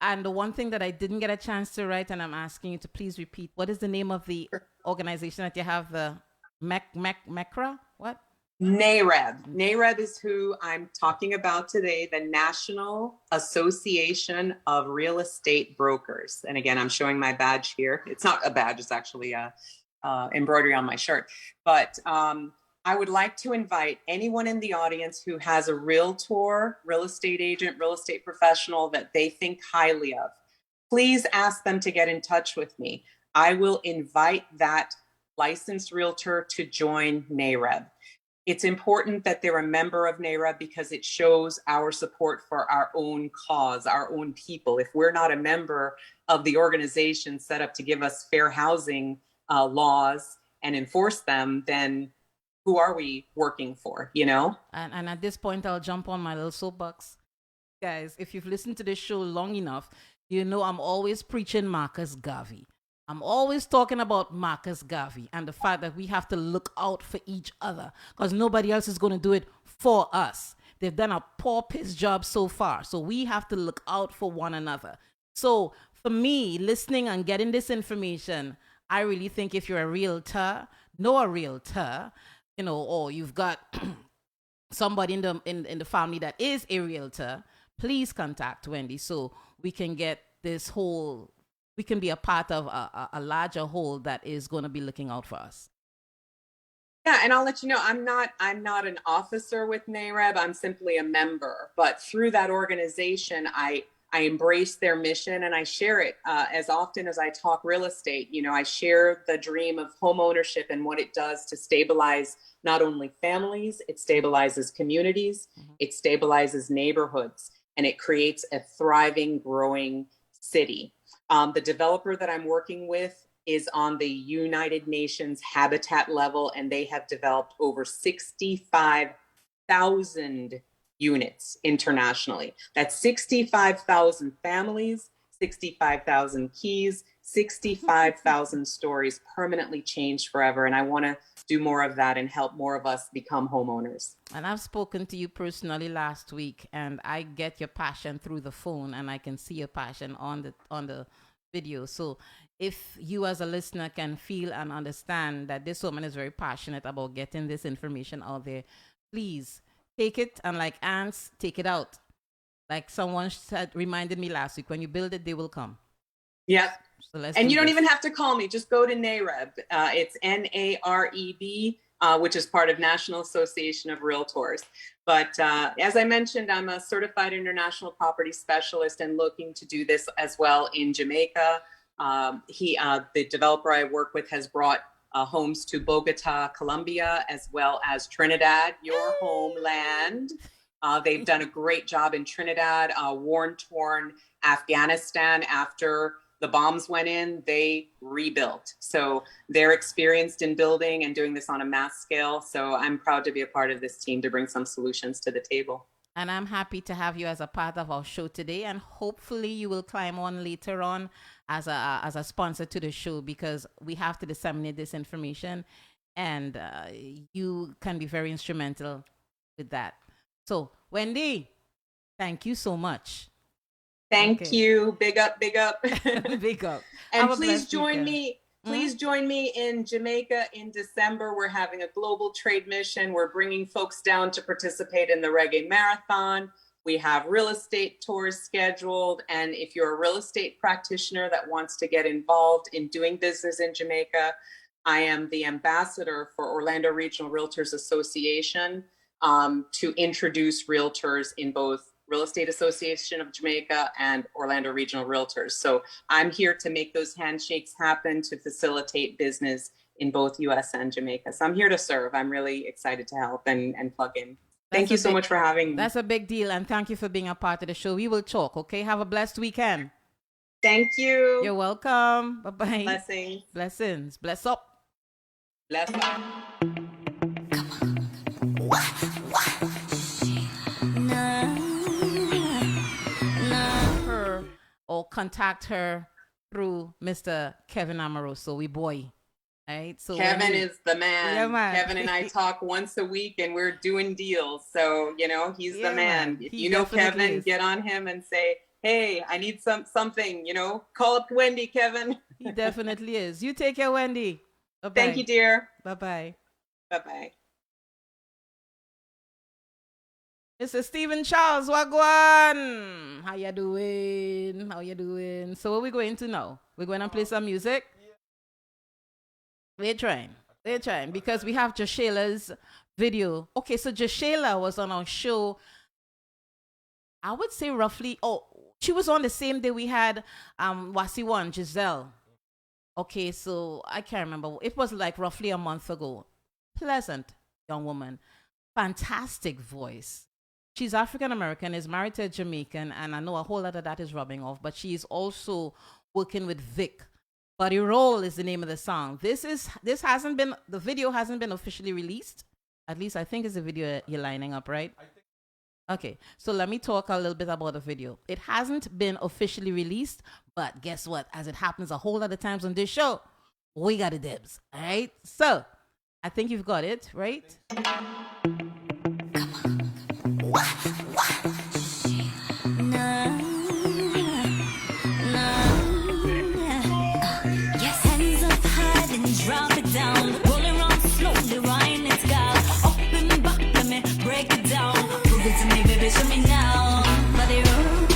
And the one thing that I didn't get a chance to write, and I'm asking you to please repeat, what is the name of the organization that you have? The MECRA? What? NAREB. NAREB is who I'm talking about today, the National Association of Real Estate Brokers. And again, I'm showing my badge here. It's not a badge, it's actually a embroidery on my shirt. But I would like to invite anyone in the audience who has a realtor, real estate agent, real estate professional that they think highly of. Please ask them to get in touch with me. I will invite that licensed realtor to join NAREB. It's important that they're a member of NAREB because it shows our support for our own cause, our own people. If we're not a member of the organization set up to give us fair housing laws and enforce them, then who are we working for, you know? And at this point, I'll jump on my little soapbox. Guys, if you've listened to this show long enough, you know I'm always preaching Marcus Garvey. I'm always talking about Marcus Garvey and the fact that we have to look out for each other because nobody else is going to do it for us. They've done a poor piss job so far. So we have to look out for one another. So for me, listening and getting this information, I really think if you're a realtor, know a realtor, you know, or you've got somebody in the family that is a realtor, please contact Wendy so we can get this whole, we can be a part of a larger whole that is going to be looking out for us. Yeah, and I'll let you know, I'm not an officer with NAREB. I'm simply a member. But through that organization, I embrace their mission and I share it as often as I talk real estate. You know, I share the dream of home ownership and what it does to stabilize not only families, it stabilizes communities, it stabilizes neighborhoods, and it creates a thriving, growing city. The developer that I'm working with is on the United Nations habitat level, and they have developed over 65,000 units internationally. That's 65,000 families, 65,000 keys, 65,000 stories permanently changed forever. And I want to do more of that and help more of us become homeowners. And I've spoken to you personally last week, and I get your passion through the phone, and I can see your passion on the video. So if you as a listener can feel and understand that this woman is very passionate about getting this information out there, please take it, and like ants, take it out. Like someone reminded me last week, when you build it, they will come. Yeah. So and you don't even have to call me. Just go to NAREB. It's NAREB, which is part of National Association of Realtors. But as I mentioned, I'm a certified international property specialist and looking to do this as well in Jamaica. The developer I work with has brought homes to Bogota, Colombia, as well as Trinidad, your homeland. They've done a great job in Trinidad, war-torn Afghanistan. After the bombs went in, they rebuilt. So they're experienced in building and doing this on a mass scale. So I'm proud to be a part of this team to bring some solutions to the table. And I'm happy to have you as a part of our show today. And hopefully you will climb on later on as a sponsor to the show, because we have to disseminate this information, and you can be very instrumental with that. So, Wendy, thank you so much. Thank you. Big up, big up. Big up. And please join me. Please join me in Jamaica in December. We're having a global trade mission. We're bringing folks down to participate in the Reggae Marathon. We have real estate tours scheduled. And if you're a real estate practitioner that wants to get involved in doing business in Jamaica, I am the ambassador for Orlando Regional Realtors Association to introduce realtors in both Real Estate Association of Jamaica and Orlando Regional Realtors. So I'm here to make those handshakes happen to facilitate business in both US and Jamaica. So I'm here to serve. I'm really excited to help and plug in. Thank you so much for having me. That's a big deal. And thank you for being a part of the show. We will talk, okay? Have a blessed weekend. Thank you. You're welcome. Bye-bye. Blessings. Blessings. Bless up. Bless up. Her or contact her through Mr. Kevin Amoroso. We boy. Right? So Kevin is the man. Yeah, man. Kevin and I talk once a week and we're doing deals. So, he's the man. If He you know definitely Kevin, is. get on him and say, hey, I need something, call up Wendy, Kevin. He definitely is. You take care, Wendy. Bye-bye. Thank you, dear. Bye-bye. Bye-bye. Mr. Stephen Charles, Wagwan. How you doing? How you doing? So what we going to now? We're going to play some music? We're trying because we have Jashayla's video. Okay, so Jashayla was on our show, I would say roughly, she was on the same day we had Wasiwan, Giselle. Okay, so I can't remember. It was like roughly a month ago. Pleasant young woman. Fantastic voice. She's African-American, is married to a Jamaican, and I know a whole lot of that is rubbing off, but she is also working with Vic. Body Roll is the name of the song. The video hasn't been officially released. At least I think it's the video you're lining up, right? Okay, so let me talk a little bit about the video. It hasn't been officially released, but guess what? As it happens a whole lot of times on this show, we got the dibs, all right? So, I think you've got it, right? Drop it down, roll it around slowly, wind it down. Up and back, let me break it down. Prove it to me, baby, show me now. Body roll,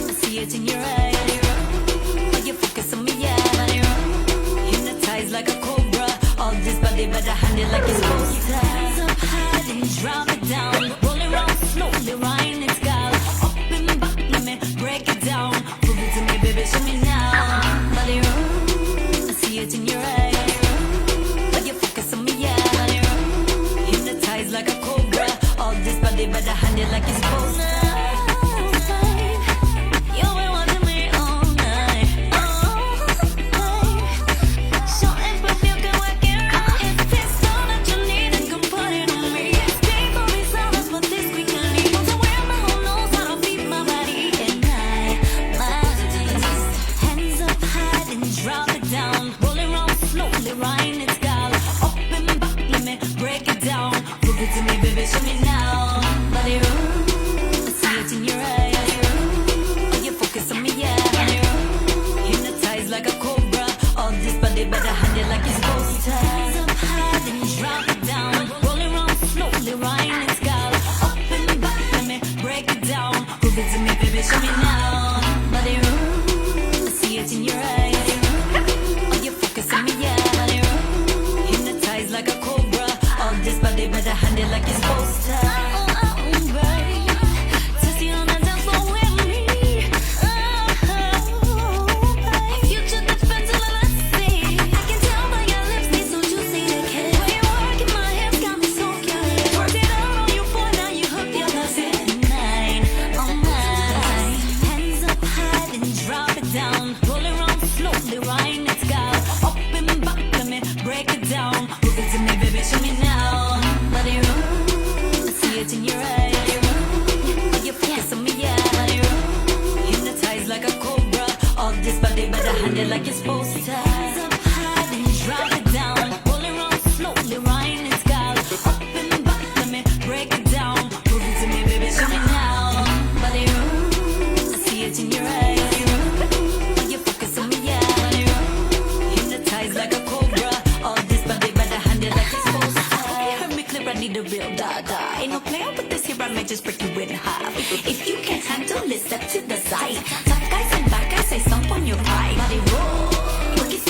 I see it in your eye. Body roll, are you focus on me, yeah. Body roll, hypnotized like a cobra. All this body, better hand it like it's supposed to. Hands up high, then drop it down. Roll it around slowly, wind it down. Up and back, let me break it down. Prove it to me, baby, show me now. Body roll, I see it in your eye. Like a cobra, all this body better hand it like it's supposed to. You been watching me all night. So if you can work it out, if it's all that you need, then go put it on me. Stay for me, silence, but this we can leave. So where my whole nose, I don't beat my body at night. Hands up high and drop it down. Roll it around slowly, wind it down. Up and back, let me break it down. Prove it to me, baby, show me now. Body roll, I see it in your eye. Are you focus on me, yeah. Body roll, hypnotized like a cobra. All this body better hand it like it's supposed to. Hands up high, then drop it down. Roll it around slowly, wind it down. Up and back, let me break it down. Prove it to me, baby, show me now. Body roll, I see it in your eye. Are you focus on me, yeah. Body roll, hypnotized like a cobra. All this body better hand it like it's supposed to. Future depends on what I see. I can tell by your lips, they so juicy to kiss. When you work in my hips, got me so curious. Work it out on you, boy, now you hooked, yeah, that's it. Nine, oh my. Hands up high, then drop it down. Roll it around slowly, wind it down. Up and back, let me break it down. Prove it to me, baby, show me now. Body roll, I see it in your eye. Are you focus on me, yeah. Body roll, hypnotized like a cobra. All this body better hand it like it's supposed to. Hands up high, then drop it down. Roll it around slowly, wind it down. Up and back, let me break it down. Prove it to me, baby, show me now. Body roll, I see it in your eye. Are you focus on me, yeah. Body roll, hypnotized like a cobra. All this body better hand it like it's supposed to. You heard me clear, I need a real da-da. Ain't no player with this here, I might just break you in half. If you can't handle it, step to the side. Tough guys and bad guys say stomp on your pride. Body roll, look, it's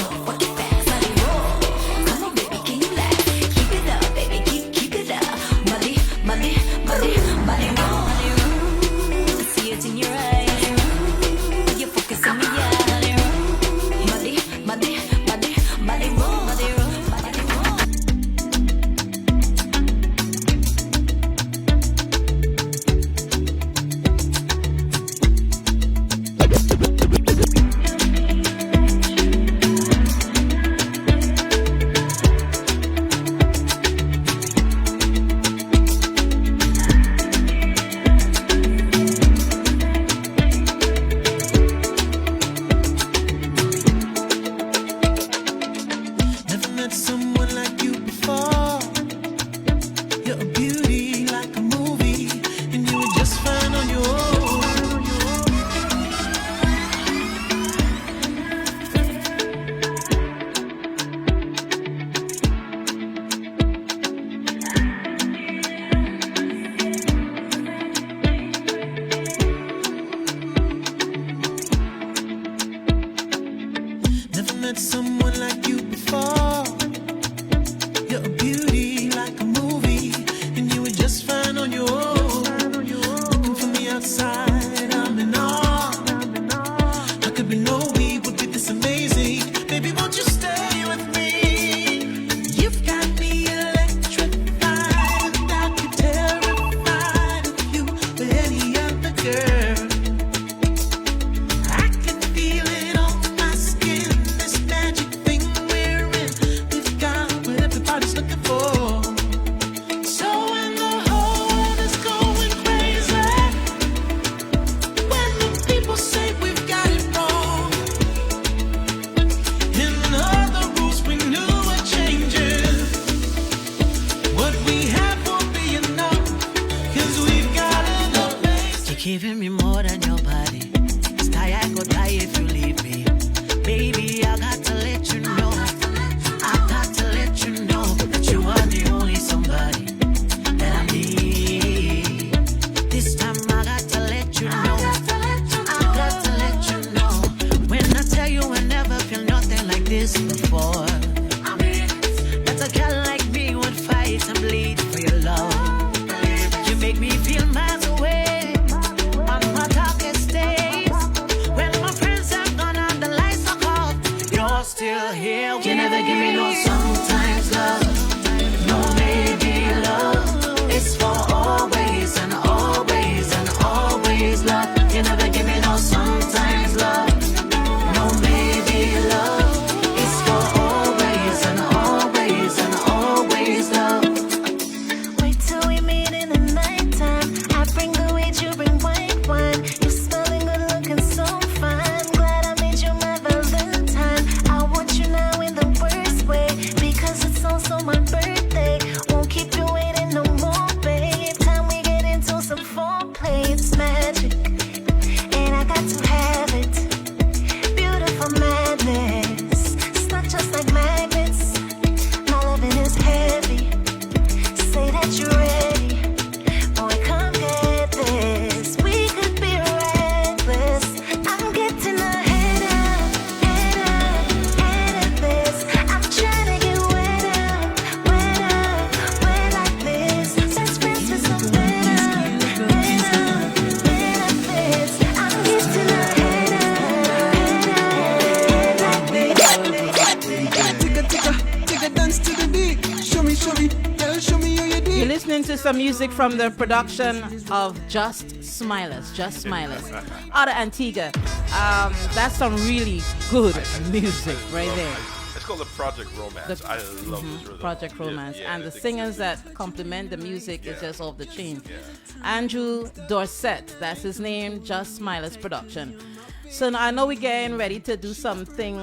met someone like you before. You're a beauty like a movie, and you were just fine on your own. Looking from the outside, I'm in awe. How could we know we would be this amazing? Baby, won't you stay with me? You've got me electrified, without you terrified of you with any other girl. I can feel it on my skin, this magic thing we're in. We've got what everybody's looking for. So when the whole world is going crazy, when the people say we've got it wrong, in other rules we knew were changing. What we have won't be enough, 'cause we've got enough space. You're giving me more than your body. I go die if you leave me. Baby, I got to let you know. I got to let you know that you are the only somebody that I need. This time I got to let you know. I got to let you know. When I tell you I never feel nothing like this before. I mean, that a girl like me would fight and bleed for your love. You make me feel miles away on my darkest days. When my friends have gone out, the lights are off, you're still here. You never give me no sometimes love, no maybe love. It's for always and always and always love. You never give me no sometimes love, no maybe love. It's for always and always and always love. Wait till we meet in the nighttime. I bring the weed, you bring white wine. You smelling good, looking so fine. Glad I made you my Valentine. I want you now in the worst way, because it's also my birthday. Won't keep you waiting no more, babe. Time we get into some foreplay. It's magic, and I got to have it. Beautiful madness. It's not just like magnets. My loving is heavy. Say that you're ready. Boy, come get this. We could be reckless. I'm getting ahead of this. I'm trying to get wetter like this. Let's friends with some benefits. I'm getting ahead Take a dance to the beat. Show me, girl, show me how you do. You're listening to some music from the production of Just Smilers out of Antigua. That's some really good music right there. It's called the Project Romance. I love this rhythm. Project Romance. Yeah, And the I think singers that complement the music is just off the chain. Andrew Dorset, that's his name, Just Smilers Production. So now I know we're getting ready to do something.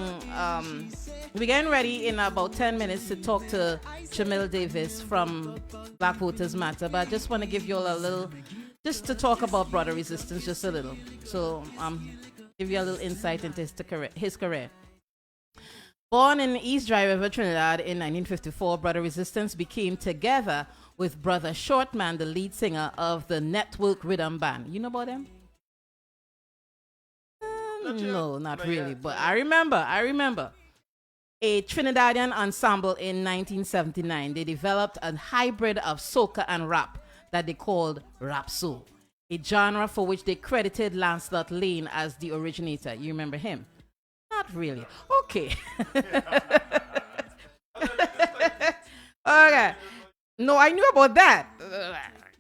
We're getting ready in about 10 minutes to talk to Jamil Davis from Black Voters Matter, but I just want to give you all a little, just to talk about Brother Resistance just a little. So give you a little insight into his career. Born in East Dry River, Trinidad in 1954, Brother Resistance became together with Brother Shortman, the lead singer of the Network Rhythm Band. You know about them? No, not really, but I remember. A Trinidadian ensemble in 1979. They developed a hybrid of soca and rap that they called rap soul, a genre for which they credited Lancelot Lane as the originator. You remember him? Not really. Okay. Okay. No, I knew about that.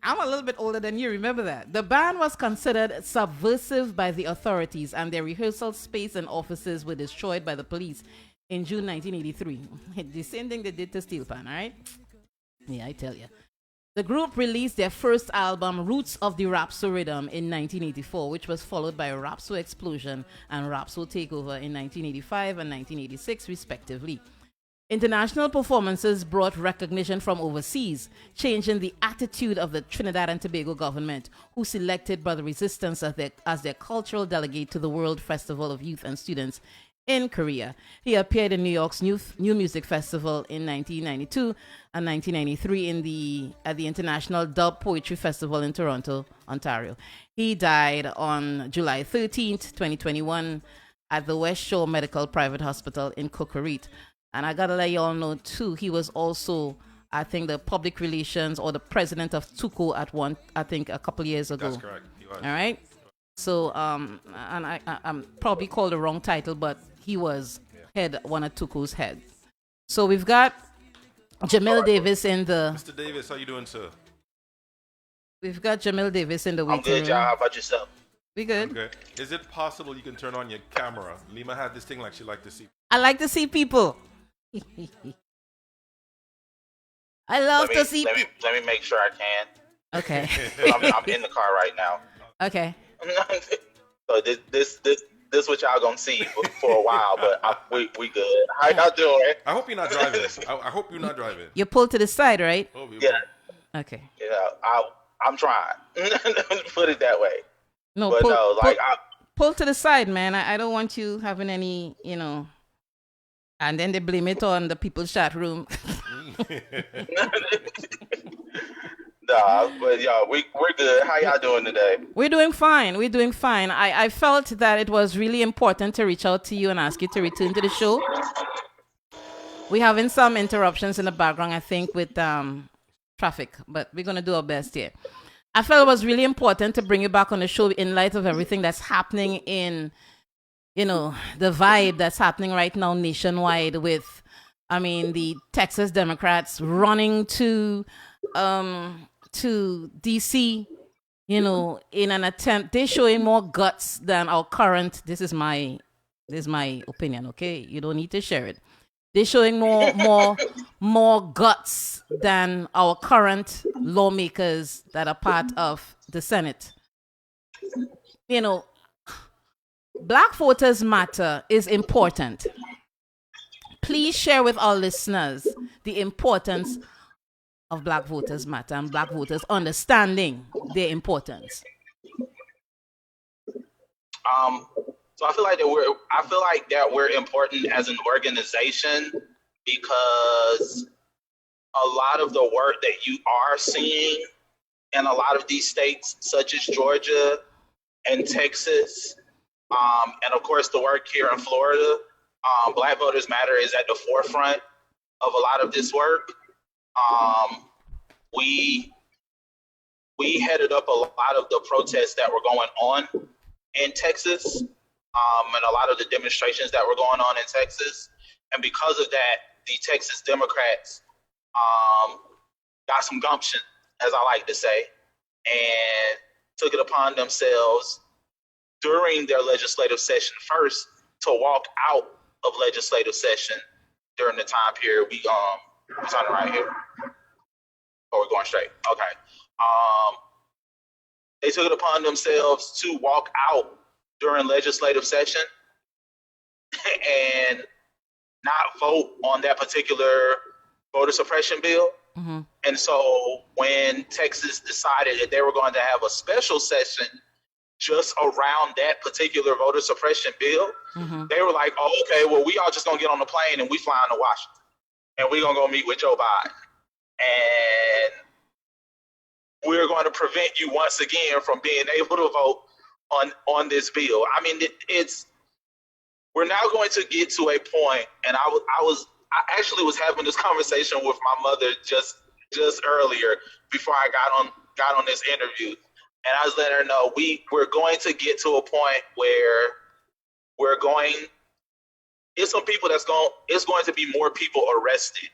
I'm a little bit older than you. Remember that. The band was considered subversive by the authorities, and their rehearsal space and offices were destroyed by the police in June 1983. The same thing they did to Steel Pan, all right? Yeah, I tell you. The group released their first album, Roots of the Rapso Rhythm, in 1984, which was followed by Rapso Explosion and Rapso Takeover in 1985 and 1986, respectively. International performances brought recognition from overseas, changing the attitude of the Trinidad and Tobago government, who selected Brother Resistance as their cultural delegate to the World Festival of Youth and Students in Korea. He appeared in New York's New Music Festival in 1992 and 1993 at the International Dub Poetry Festival in Toronto, Ontario. He died on July 13th, 2021 at the West Shore Medical Private Hospital in Cocorite. And I gotta let you all know too, he was also, I think, the public relations or the president of TUCO at one, I think, a couple years ago. That's correct. He was. All right. So, and I'm probably called the wrong title, but he was one of TUCO's head. So we've got Jamil Davis in the. Mr. Davis, how you doing, sir? We've got Jamil Davis in the waiting room. I'm good, y'all. How about yourself? We good. Okay. Is it possible you can turn on your camera? Lima had this thing like she liked to see. I like to see people. I love to see people. Let me make sure I can. Okay. I'm in the car right now. Okay. So this what y'all gonna see for a while, but we good. How y'all doing? I hope you're not driving. I hope you're not driving. You pulled to the side, right? Oh, Yeah. Okay. Yeah. I'm trying. Put it that way. No, but pull to the side, man. I don't want you having any, and then they blame it on the people's chat room. Nah, but y'all, we're good. How y'all doing today? We're doing fine. I felt that it was really important to reach out to you and ask you to return to the show. We're having some interruptions in the background, I think, with traffic, but we're going to do our best here. I felt it was really important to bring you back on the show in light of everything that's happening in, the vibe that's happening right now nationwide with, the Texas Democrats running to DC, in an attempt. They're showing more guts than our current. This is my opinion. Okay, you don't need to share it. They're showing more guts than our current lawmakers that are part of the Senate. Black voters matter is important. Please share with our listeners the importance of Black voters matter and Black voters understanding their importance. So I feel like that we're important as an organization because a lot of the work that you are seeing in a lot of these states, such as Georgia and Texas, and of course the work here in Florida, Black Voters Matter is at the forefront of a lot of this work. We headed up a lot of the protests that were going on in Texas. And a lot of the demonstrations that were going on in Texas. And because of that, the Texas Democrats got some gumption, as I like to say, and took it upon themselves during their legislative session first to walk out of legislative session during the time period we on right here. Or we're going straight. Okay. They took it upon themselves to walk out during legislative session and not vote on that particular voter suppression bill. Mm-hmm. And so when Texas decided that they were going to have a special session just around that particular voter suppression bill, mm-hmm. they were like, oh, okay, well, we all just going to get on the plane and we flying to Washington. And we're going to go meet with Joe Biden. And we're going to prevent you once again from being able to vote on this bill. I mean, we're now going to get to a point, and I actually was having this conversation with my mother just earlier before I got on this interview, and I was letting her know we're going to get to a point where it's some people it's going to be more people arrested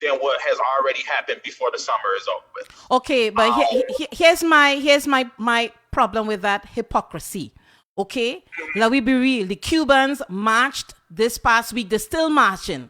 than what has already happened before the summer is over with. Okay, but here's my problem with that hypocrisy. Okay, now we be real. The Cubans marched this past week. They're still marching.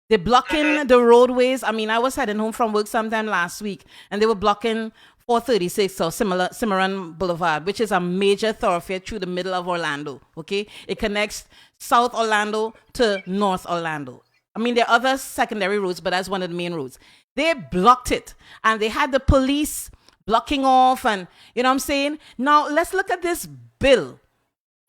They're blocking the roadways. I mean, I was heading home from work sometime last week, and they were blocking 436 or Cimarron Boulevard, which is a major thoroughfare through the middle of Orlando. Okay, it connects South Orlando to North Orlando. I mean, there are other secondary roads, but that's one of the main roads. They blocked it, and they had the police blocking off, and you know what I'm saying? Now, let's look at this bill,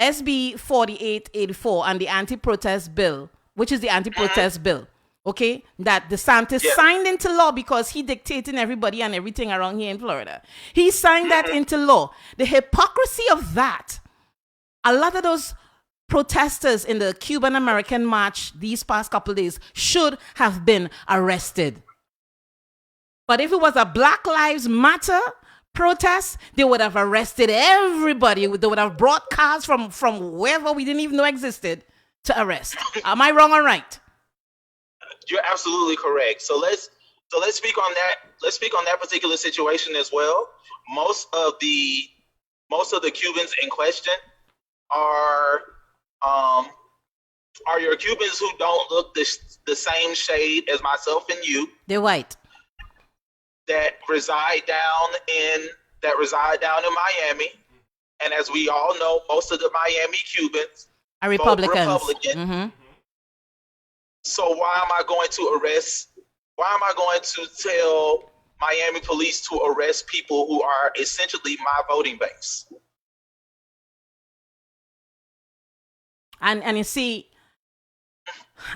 SB 4884, and the anti-protest bill, which is the anti-protest bill, okay, that DeSantis signed into law because he dictating everybody and everything around here in Florida. He signed that into law. The hypocrisy of that, a lot of those protesters in the Cuban American March these past couple of days should have been arrested. But if it was a Black Lives Matter protest, they would have arrested everybody. They would have brought cars from wherever we didn't even know existed to arrest. Am I wrong or right? You're absolutely correct. So let's speak on that. Let's speak on that particular situation as well. Most of the Cubans in question are your Cubans who don't look the same shade as myself and you. They're white. That reside down in Miami, and as we all know, most of the Miami Cubans are Republicans. Republican. Mm-hmm. So why am I going to tell Miami police to arrest people who are essentially my voting base? And you see,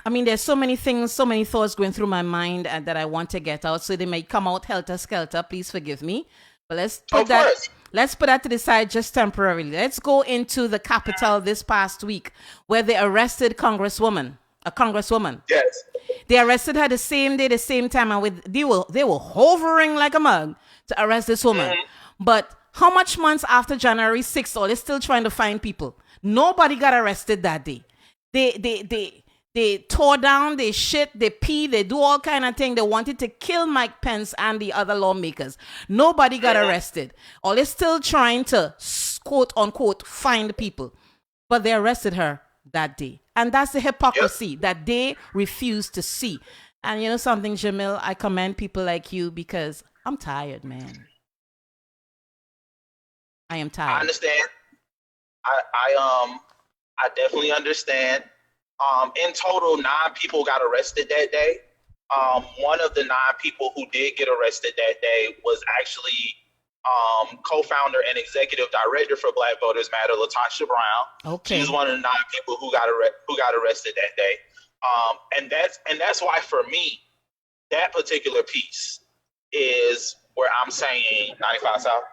I mean, there's so many things, so many thoughts going through my mind that I want to get out. So they may come out helter-skelter. Please forgive me. But let's put that to the side just temporarily. Let's go into the Capitol this past week where they arrested a congresswoman. Yes. They arrested her the same day, the same time, and they were hovering like a mug to arrest this woman. Mm-hmm. But how much months after January 6th, or they're still trying to find people? Nobody got arrested that day. They tore down, they shit, they pee, they do all kind of things. They wanted to kill Mike Pence and the other lawmakers. Nobody got arrested. Or they're still trying to, quote unquote, find people. But they arrested her that day. And that's the hypocrisy that they refuse to see. And you know something, Jamil? I commend people like you because I'm tired, man. I am tired. I understand. I definitely understand. In total, 9 people got arrested that day. One of the 9 people who did get arrested that day was actually co-founder and executive director for Black Voters Matter, LaTosha Brown. Okay. She's one of the 9 people who got arrested that day. And that's why for me, that particular piece is where I'm saying 95 South.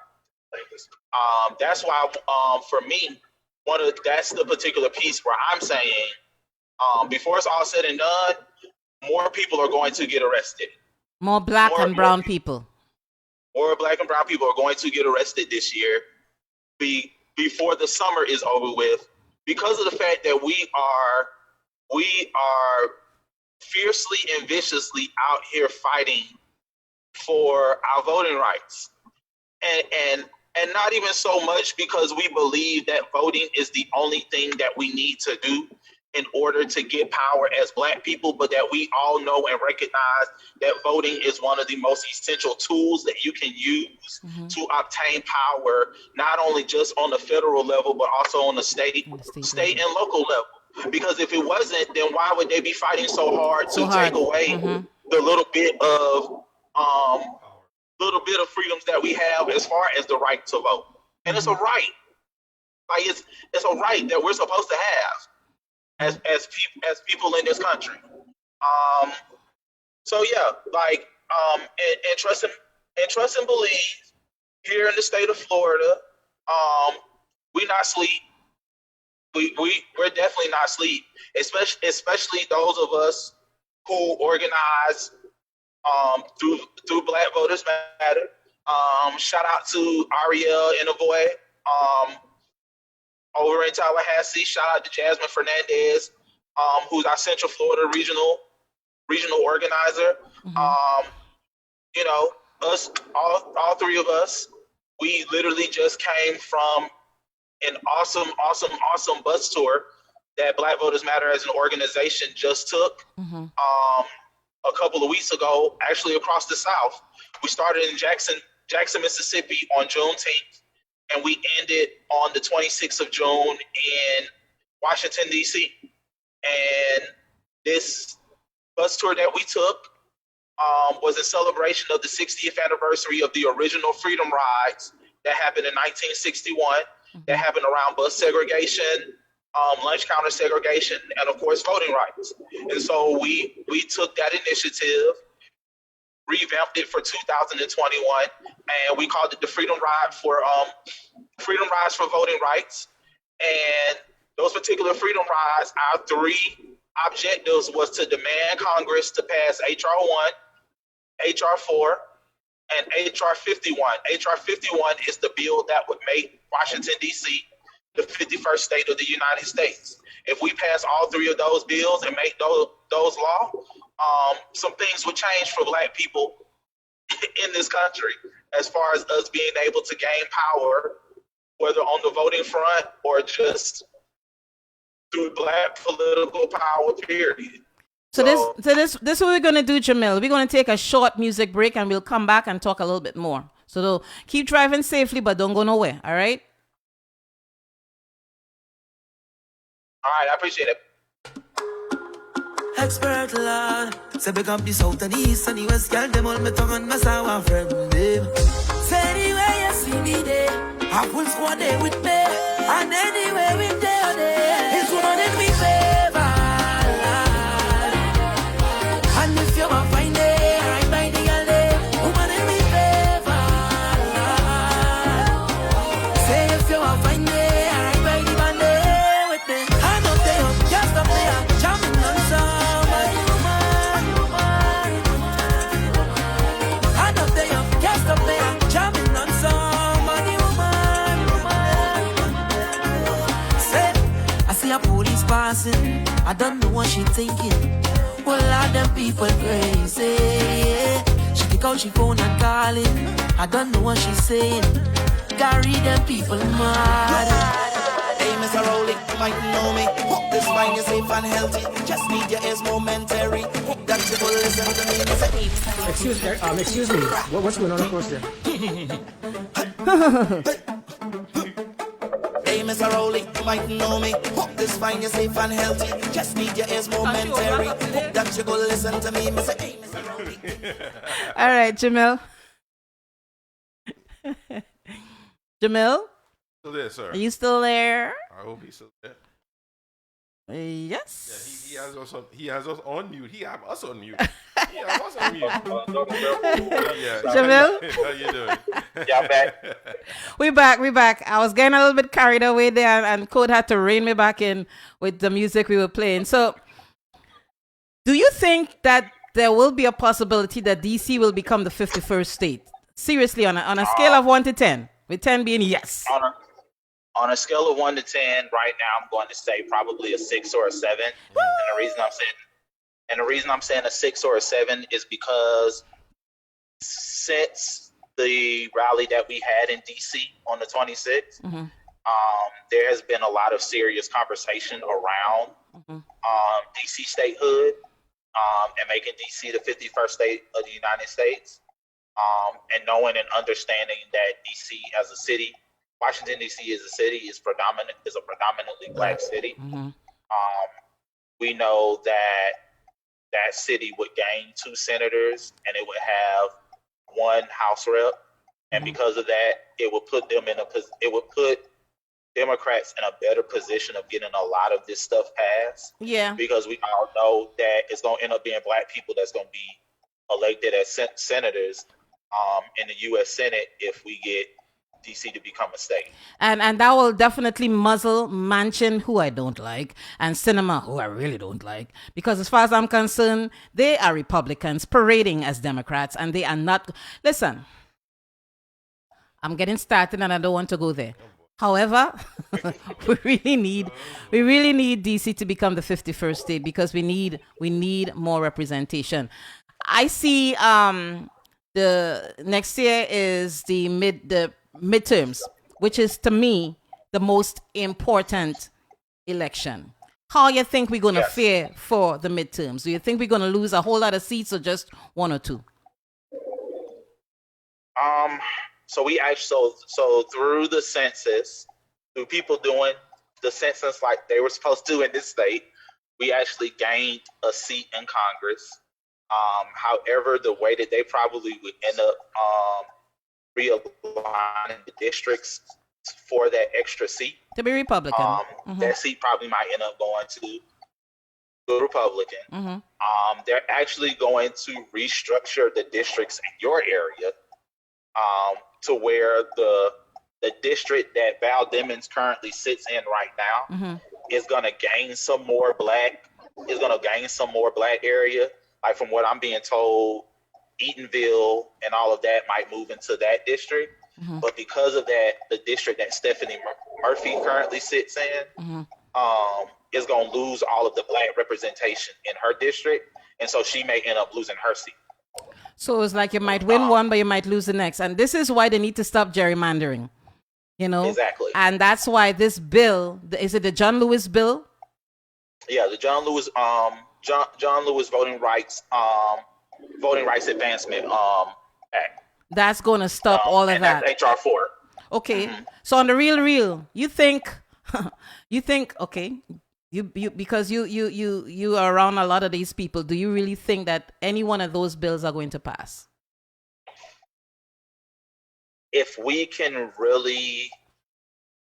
That's why for me, that's the particular piece where I'm saying before it's all said and done, more people are going to get arrested. More black and brown people. More black and brown people are going to get arrested this year before the summer is over with, because of the fact that we are fiercely and viciously out here fighting for our voting rights. And not even so much because we believe that voting is the only thing that we need to do in order to get power as Black people, but that we all know and recognize that voting is one of the most essential tools that you can use to obtain power, not only just on the federal level, but also on the state and local level. Because if it wasn't, then why would they be fighting so hard to take away the little bit of freedoms that we have as far as the right to vote? And it's a right. Like it's a right that we're supposed to have as people in this country. So yeah, like and trust and believe here in the state of Florida, we not sleep. We're definitely not sleep, especially those of us who organize through Black Voters Matter. Shout out to Ariel Inavoy over in Tallahassee. Shout out to Jasmine Fernandez, who's our Central Florida regional organizer. You know, us all 3 of us, we literally just came from an awesome bus tour that Black Voters Matter as an organization just took a couple of weeks ago, actually across the South. We started in Jackson, Mississippi on Juneteenth, and we ended on the 26th of June in Washington, D.C. And this bus tour that we took was in celebration of the 60th anniversary of the original Freedom Rides that happened in 1961, that happened around bus segregation, lunch counter segregation, and of course voting rights. And so we took that initiative, revamped it for 2021, and we called it the Freedom Rides for Voting Rights. And those particular Freedom Prize, our three objectives was to demand Congress to pass H.R. 1, H.R. 4, and H.R. 51. H.R. 51 is the bill that would make Washington, D.C. the 51st state of the United States. If we pass all three of those bills and make those law, some things would change for Black people in this country as far as us being able to gain power, whether on the voting front or just through Black political power, period. So this is what we're gonna do, Jamil. We're gonna take a short music break and we'll come back and talk a little bit more. So keep driving safely, but don't go nowhere. All right? All right, I appreciate it. Expert Lord, say pick up the south and the east and the west, girl, them all me tongue and my sour friend, babe. Say anywhere you see me there, I will squad there with me, and anywhere we there, it's woman in me favor. And if you want find it, right by the alley, woman in me favor. Say if you want find it, right by the band with me, hand up there, just up there, jamming on somebody, woman. Hand up there, just up there, jamming on somebody, woman. Say, I see a police passing, I don't know what she thinking. Well, a lot of them people crazy. She take out she phone and calling. I don't know what she's saying. Gary, them people mad. Hey, Mr. Rowley, you might know me. Hope this wine is safe and healthy. Just need your ears momentary. Hope that you will listen to me. Excuse me. What's going on across there? Hey, Mr. Rowley, you might know me. Hope this wine is safe and healthy. Just need your ears momentary. Hope that you go listen to me. Mr. Hey, Mr. Rowley. All right, Jamil. Jamil, Still there, sir. are you still there? I hope he's still there. Yes. Yeah, he has us on mute. He have us on mute. He have us on mute. Yeah. Jamil? How you doing? Y'all back? We back. I was getting a little bit carried away there, and Code had to rein me back in with the music we were playing. So, do you think that there will be a possibility that DC will become the 51st state? Seriously, on a scale of 1 to 10, with 10 being yes. On a scale of 1 to 10, right now I'm going to say probably a 6 or a 7. And the reason I'm saying a 6 or a 7 is because since the rally that we had in DC on the 26th, there has been a lot of serious conversation around DC statehood and making DC the 51st state of the United States. And knowing and understanding that DC as a city, Washington D.C. as a city is a predominantly Black city. We know that city would gain 2 senators and it would have 1 House rep, and because of that, it would put Democrats in a better position of getting a lot of this stuff passed. Yeah. Because we all know that it's going to end up being Black people that's going to be elected as senators in the U.S. Senate if we get DC to become a state. And that will definitely muzzle Manchin, who I don't like, and Sinema, who I really don't like. Because as far as I'm concerned, they are Republicans parading as Democrats, and they are not. Listen, I'm getting started and I don't want to go there. However, we really need DC to become the 51st state because we need more representation. I see the next year is the midterms, which is to me the most important election. How you think we're going to fare for the midterms? Do you think we're going to lose a whole lot of seats or just 1 or 2? So we actually so through the census, through people doing the census like they were supposed to in this state, we actually gained a seat in Congress. However, the way that they probably would end up realigning the districts for that extra seat to be Republican, that seat probably might end up going to the Republican. They're actually going to restructure the districts in your area to where the district that Val Demings currently sits in right now is gonna gain some more black. Is gonna gain some more black area. Like from what I'm being told, Eatonville and all of that might move into that district. Mm-hmm. But because of that, the district that Stephanie Murphy currently sits in Mm-hmm. is going to lose all of the black representation in her district. And so she may end up losing her seat. So it's like you might win one, but you might lose the next. And this is why they need to stop gerrymandering, you know? Exactly. And that's why this bill, is it the John Lewis bill? Yeah, the John Lewis Voting Rights Advancement Act. That's going to stop all of and that. That's HR 4. Okay. So on the real, you think, okay, you because you are around a lot of these people. Do you really think that any one of those bills are going to pass? If we can really,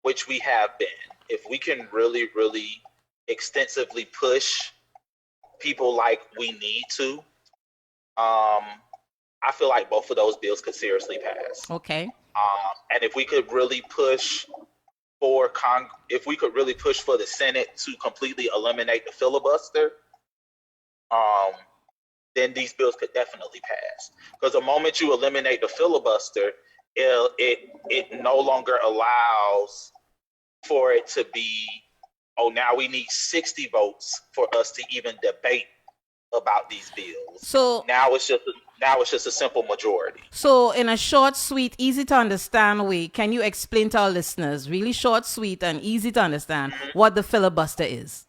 which we have been, if we can really, really extensively push people like we need to, I feel like both of those bills could seriously pass. Okay. And if we could really push for if we could really push for the Senate to completely eliminate the filibuster, then these bills could definitely pass. Because the moment you eliminate the filibuster, it no longer allows for it to be, oh, now we need 60 votes for us to even debate about these bills. So now it's just a simple majority. So in a short, sweet, easy to understand way, can you explain to our listeners, really short, sweet, and easy to understand, what the filibuster is?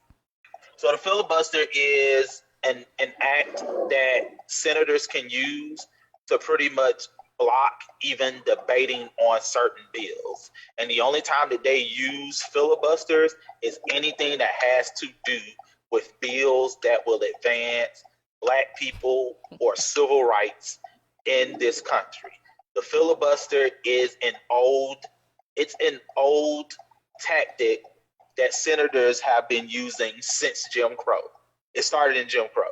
So the filibuster is an act that senators can use to pretty much block even debating on certain bills. And the only time that they use filibusters is anything that has to do with bills that will advance Black people or civil rights in this country. The filibuster is an old tactic that senators have been using since Jim Crow. It started in Jim Crow.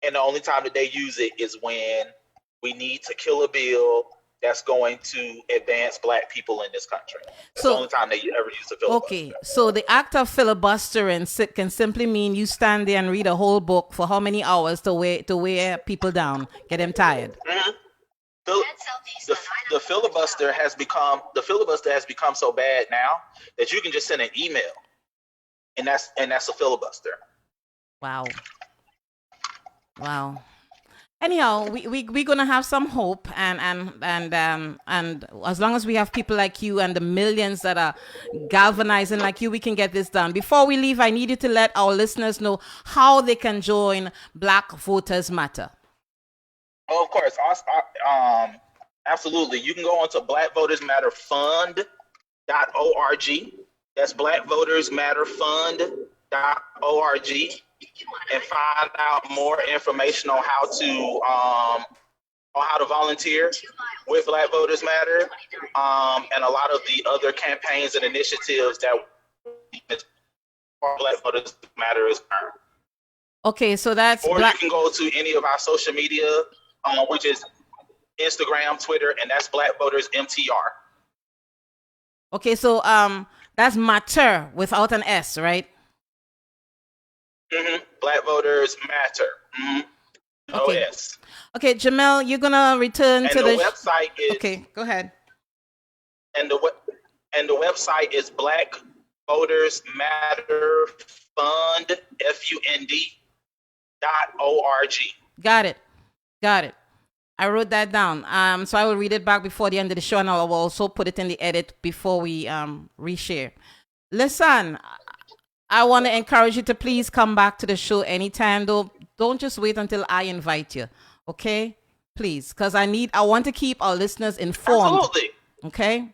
And the only time that they use it is when we need to kill a bill that's going to advance Black people in this country. That's the only time they ever use a filibuster. Okay, so the act of filibustering can simply mean you stand there and read a whole book for how many hours to wear people down, get them tired. Mm-hmm. The filibuster has become so bad now that you can just send an email, and that's a filibuster. Wow. Anyhow, we're gonna have some hope, and as long as we have people like you and the millions that are galvanizing like you, we can get this done. Before we leave, I need you to let our listeners know how they can join Black Voters Matter. Oh, of course, absolutely. You can go on to blackvotersmatterfund.org. That's blackvotersmatterfund.org. and find out more information on how to volunteer with Black Voters Matter, and a lot of the other campaigns and initiatives that Black Voters Matter is current. Okay, so that's you can go to any of our social media, which is Instagram, Twitter, and that's Black Voters MTR. Okay, so that's Matter without an S, right? Mm-hmm. Black Voters Matter. Mm-hmm. Okay. Oh, yes. Okay, Jamil, you're gonna return to the website is okay. Go ahead. And the website is Black Voters Matter Fund FUND.org. Got it. I wrote that down. So I will read it back before the end of the show, and I will also put it in the edit before we reshare. Listen, I want to encourage you to please come back to the show anytime, though. Don't just wait until I invite you, okay? Please, because I want to keep our listeners informed. Absolutely. Okay?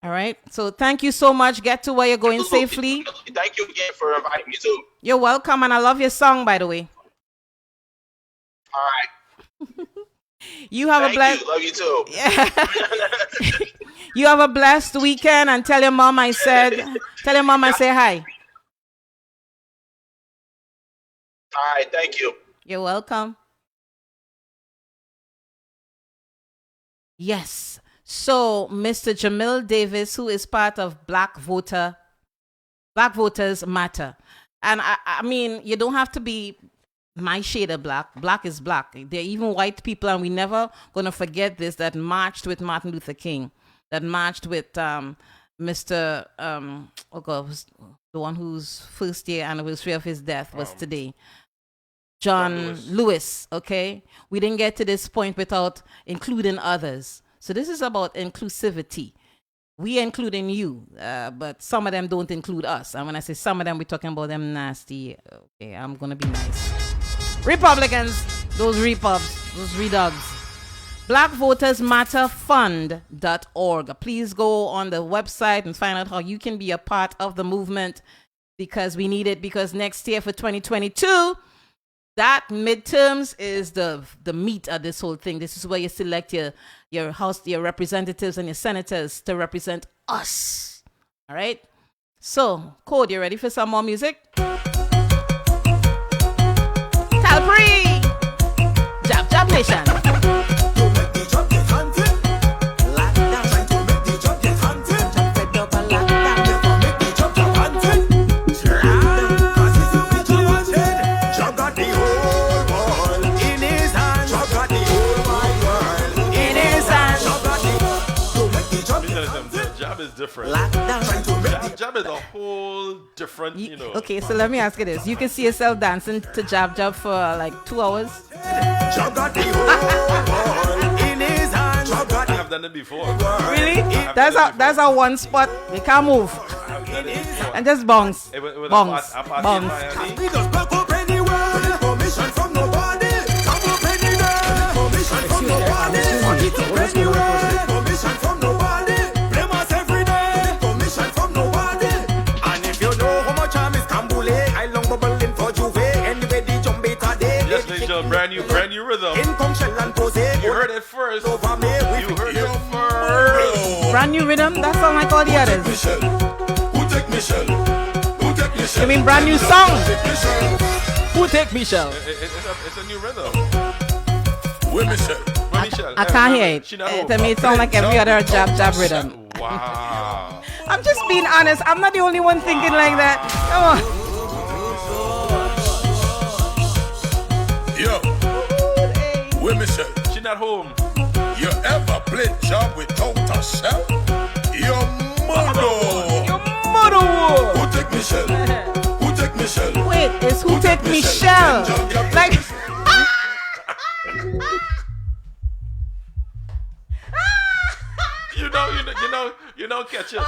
All right. So thank you so much. Get to where you're going safely. Thank you again for inviting me too. You're welcome, and I love your song, by the way. All right. You have a blessed. Love you too. Yeah. You have a blessed weekend, and tell your mom I said hi. All right, thank you. You're welcome. Yes. So, Mr. Jamil Davis, who is part of Black Voter Black voters matter. And I mean, you don't have to be my shade of black. Black is black. There are even white people, and we never going to forget this, that marched with Martin Luther King, that marched with Mr. Oh God, the one whose first year anniversary of his death was today. John Lewis, okay? We didn't get to this point without including others. So this is about inclusivity. We including you, but some of them don't include us. And when I say some of them, we're talking about them nasty. Okay, I'm going to be nice. Republicans, those repubs, those redogs. BlackVotersMatterFund.org. Please go on the website and find out how you can be a part of the movement, because we need it, because next year for 2022, that midterms is the meat of this whole thing. This is where you select your house, your representatives and your senators to represent us. All right? So, Code, you ready for some more music? Calvary! Jab Jab Nation. Different. Jab is a whole different, you know. Okay, so let me ask you this. You can see yourself dancing to Jab Jab for like 2 hours? I have done it before. Really? That's our one spot. You can't move. And just bounce. Bounce. Bounce. Brand new rhythm. You heard it first. Brand new rhythm? That sound like all the others. You mean brand new song? Who take Michelle? It's a new rhythm. I can't hear it. To me, it sounds like every other jab rhythm. Wow. I'm just being honest. I'm not the only one thinking like that. Come on. Yo, Michelle. She not home. You ever played job without a shell? Your mother. Who take Michelle? Who take Michelle? Wait, it's who take Michelle? Like. You know, catch it.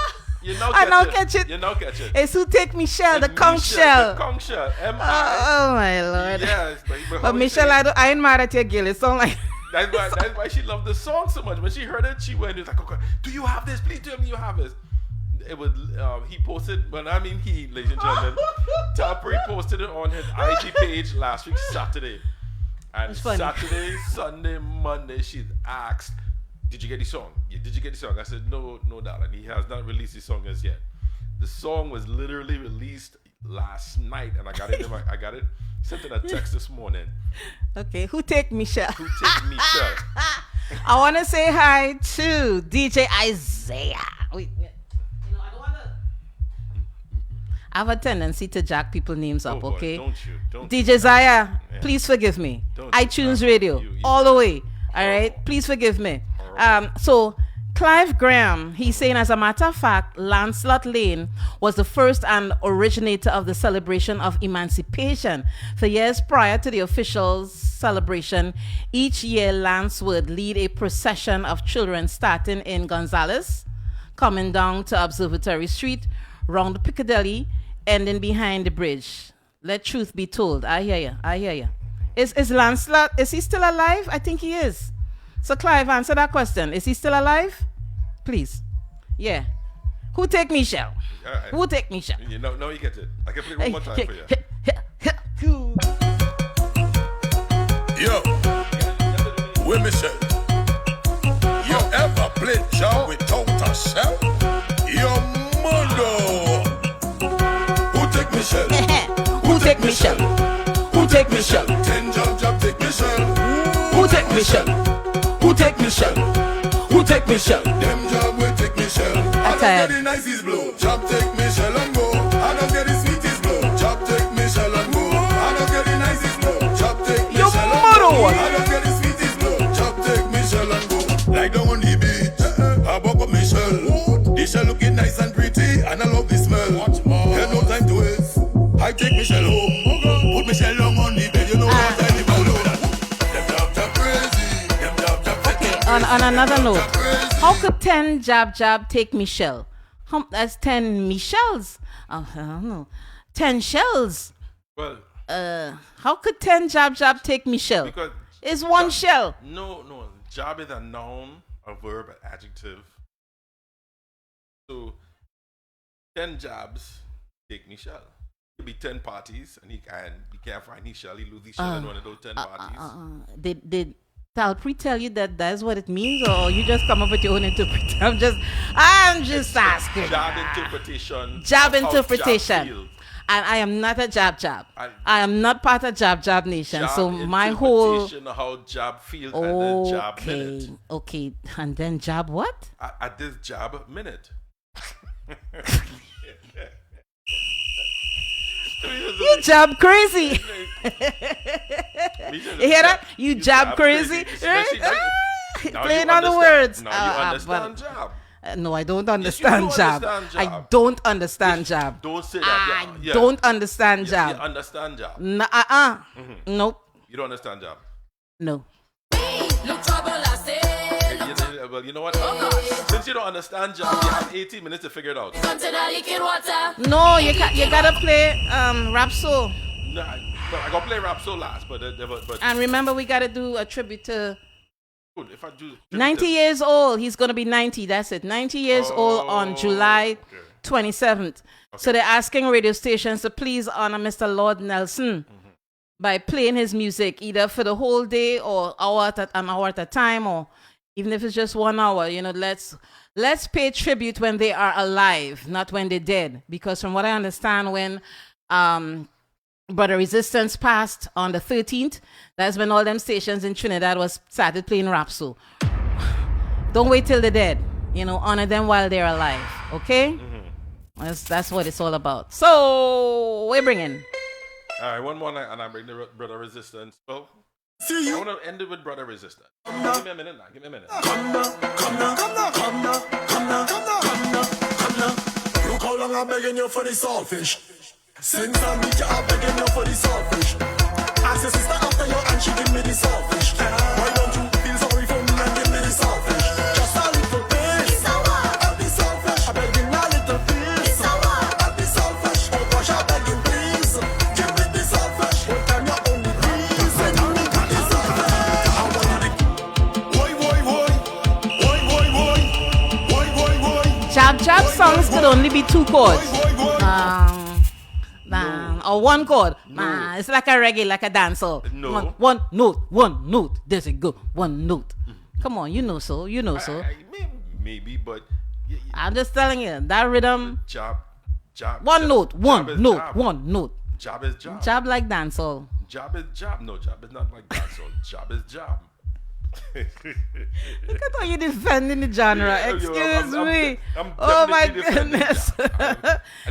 I don't catch it. You know, catch it. It's who take Michelle, the conch shell. The conch shell. Oh my Lord. Yes, but Michelle, I ain't mad at your girl. It's all like. That's why she loved the song so much. When she heard it, she went, like, okay, do you have this? Please tell me you have this. It was he posted. When I mean he, ladies and gentlemen, Tapri posted it on his IG page last week Saturday, and Saturday, Sunday, Monday, she asked, "Did you get the song? Yeah, did you get the song?" I said, "No, darling. He has not released the song as yet. The song was literally released last night, and I got it. I got it. Sent in a text this morning." Okay, who take Michelle? Who take Michelle? I want to say hi to DJ Isaiah. Wait, I have a tendency to jack people's names up, okay? Don't you? DJ Zaya, please forgive me. iTunes Radio, all the way. All right? Please forgive me. So, Clive Graham, he's saying, as a matter of fact, Lancelot Lane was the first and originator of the celebration of emancipation. For years prior to the official celebration, each year Lance would lead a procession of children starting in Gonzales, coming down to Observatory Street, round Piccadilly, ending behind the bridge. Let truth be told. I hear you. Is Lancelot, is he still alive? I think he is. So Clive, answer that question. Is he still alive? Please. Yeah. Who take Michelle? Who take Michelle? You know, no, you get it. I can play one more time for you. Yo, wait, Michelle. You ever played job without a shell? Your mother. Who take Michelle? Who take Michelle? Who take Michelle? Ten job take Michelle. Who take Michelle? Who take Michelle? Who take Michelle? Them job will take Michelle. I'm tired. The nice is blow. Job take Michelle and go. I don't on another note, how could 10 jab jab take Michelle? That's 10 Michelles. I don't know. 10 shells. Well, how could 10 jab jab take Michelle? Because it's one shell. No. Jab is a noun, a verb, an adjective. So 10 jabs take Michelle. It could be 10 parties, and he can't find his shell. He lose his shell in one of those 10 parties. Did Talpre tell you that that's what it means, or you just come up with your own interpretation? I'm just asking. Jab interpretation. Jab interpretation. And I am not a jab. I am not part of Jab Nation. So my whole interpretation of how jab feels and then jab minute. Okay, and then jab what? At this jab minute. You jab crazy. You hear that? You jab crazy. Playing on the words. Now you understand jab. No, I don't understand jab. I don't understand jab. Don't say that. I don't understand jab. You understand jab. Nope. You don't understand jab. No. Well, you know what? Since you don't understand jab, you have 18 minutes to figure it out. No, you gotta play rap soul. No, I gotta play rap soul last, but and remember, we gotta do a tribute to. If I do 90 years old, he's gonna be 90. That's it. 90 years old on July 27th. So they're asking radio stations to please honor Mr. Lord Nelson by playing his music either for the whole day or an hour at a time, or even if it's just 1 hour. You know, let's pay tribute when they are alive, not when they're dead. Because from what I understand, when Brother Resistance passed on the 13th, that's when all them stations in Trinidad started playing rap. So don't wait till they're dead. You know, honor them while they're alive. Okay? That's what it's all about. So we're bringing. All right, one more night, and I bring the Brother Resistance. Well, I want to end it with Brother Resistance. Give me a minute now. Give me a minute. Come now. Look how long I'm begging you for the saltfish. Since I meet you, I'm begging you for the saltfish. Ask your sister after you, and she give me the saltfish. Why don't you feel sorry for me and give me the saltfish? Just a little bit of the saltfish. I'm begging a little bit of the saltfish. Oh gosh, I'm begging please, give me the saltfish. One time you only please, and you need the saltfish. I want the Jab songs could only be 2 chords. Or 1 chord. No. It's like a reggae, like a dancehall. No. One note. There's a go. 1 note. Come on, you know so. Maybe, but I'm just telling you, that rhythm. Jab. 1 note. Jab is jab. Jab like dancehall. Jab is jab. No, jab is not like dancehall. Jab is jab. Look at how you're defending the genre. Excuse me. Oh my goodness.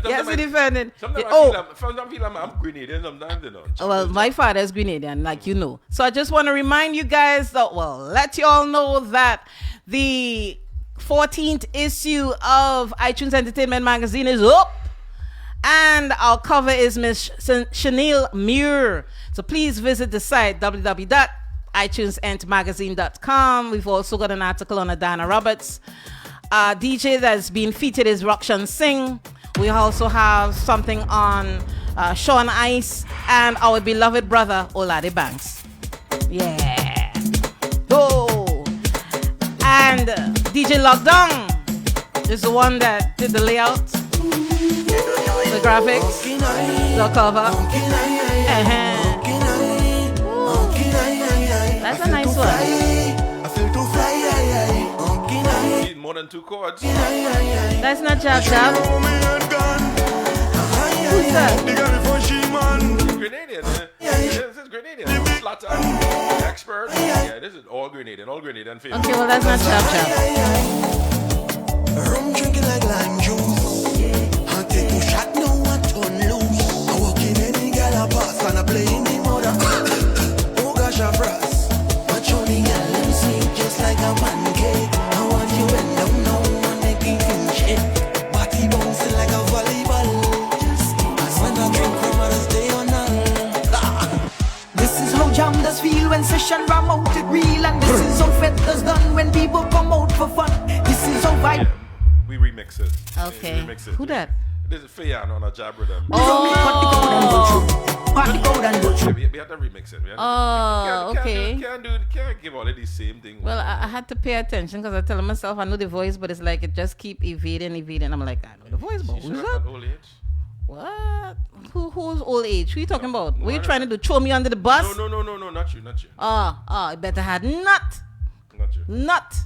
Yes, you're defending. Sometimes I feel I'm Grenadian sometimes, you know. Well, my father's Grenadian, like you know. So I just want to remind you guys that, let you all know that the 14th issue of iTunes Entertainment Magazine is up. And our cover is Miss Chanel Muir. So please visit the site www.itunesentmagazine.com. We've also got an article on Adana Roberts. DJ that's been featured is Rakshan Singh. We also have something on Sean Ice and our beloved brother Olade Banks. Yeah. Oh. And DJ Lockdown is the one that did the layout, the graphics, the cover. That's a nice one. Need more than 2 chords. That's not jab. Who's that? It's Grenadian. This is Grenadian. Slatter, expert. Yeah, this is all Grenadian famous. Okay, well that's not jab. Rum drinking like lime juice. I take a shot, no one turn loose. I walk in any gal I pass and I play in the mother. Oh gosh, I frost. Just like a pancake, I want you bend down now and make it shit. Body bouncing like a volleyball. When I drink from Mother's Day on all. This is how jam does feel when session ram out it real, and this is how fet does done when when people come out for fun. This is how vibe. We remix it. Okay. We remix it. Who that? This is Fayan on a jab rhythm. Party code and go through. We have to remix it. Okay. Can't give all of these same things. Well, I had to pay attention because I tell myself I know the voice, but it's like it just keep evading. I'm like, I know the voice, but who's that? Old age? What? Who's old age? Who you talking about? What are you trying to do? Throw me under the bus? No, not you. I better had not. Not you. Not.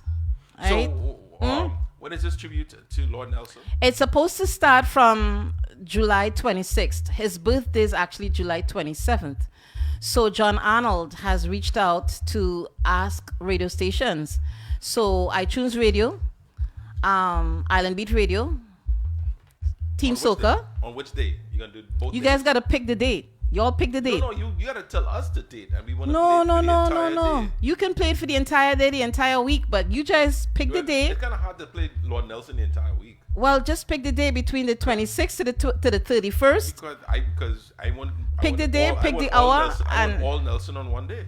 Right? So, when is this tribute to Lord Nelson? It's supposed to start from July 26th. His birthday is actually July 27th. So John Arnold has reached out to ask radio stations. So iTunes Radio, Island Beat Radio, Team Soca. On which day? You're going to do both You days? guys got to pick the date. Y'all pick the date. No, you got to tell us the date. And we want to No. You can play it for the entire day, the entire week, but you just pick the day. It's kind of hard to play Lord Nelson the entire week. Well, just pick the day between the 26th to the 31st. Because I want... Pick the day, pick the hour, and... all Nelson on one day.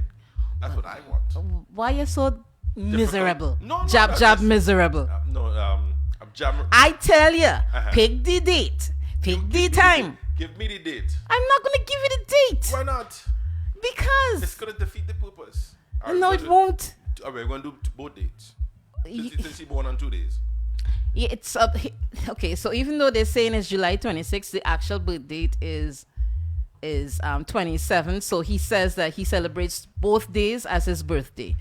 That's what I want. Why you so miserable? No, Jab, miserable. I'm jamming. I tell you, pick the date. Pick the time. Give me the date. I'm not going to give you the date. Why not? Because... It's going to defeat the purpose. No, it won't. All right, we're going to do both dates. Since he born on 2 days. Yeah, it's up. Okay, so even though they're saying it's July 26th, the actual birth date is 27th. So he says that he celebrates both days as his birthday.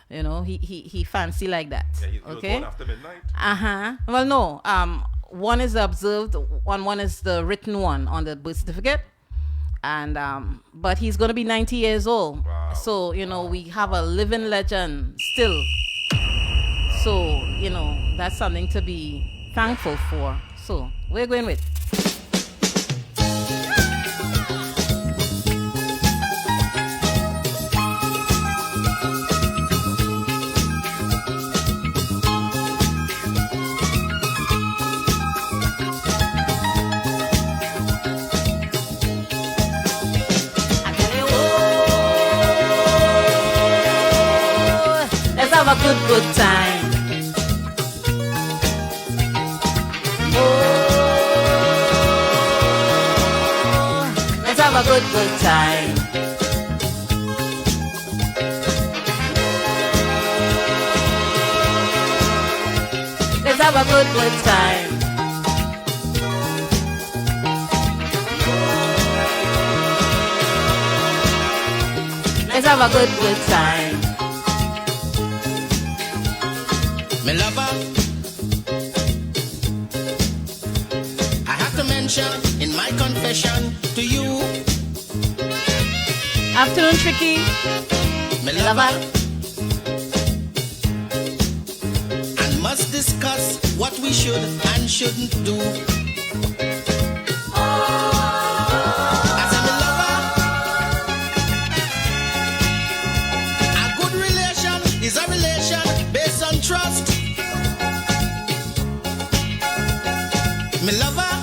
You know, he fancy like that. Yeah, he okay. was born after midnight. Well, no. One is the observed one is the written one on the birth certificate, and but he's gonna be 90 years old. Wow. So we have a living legend still. So that's something to be thankful for. So we're going with. Have a good time. Let's have a good time. Let's have a good time. Let's have a good time. Me lover, I have to mention in my confession to you. Afternoon, Tricky. Me lover, and must discuss what we should and shouldn't do. As a me lover, a good relation is a relation based on trust. Me lover,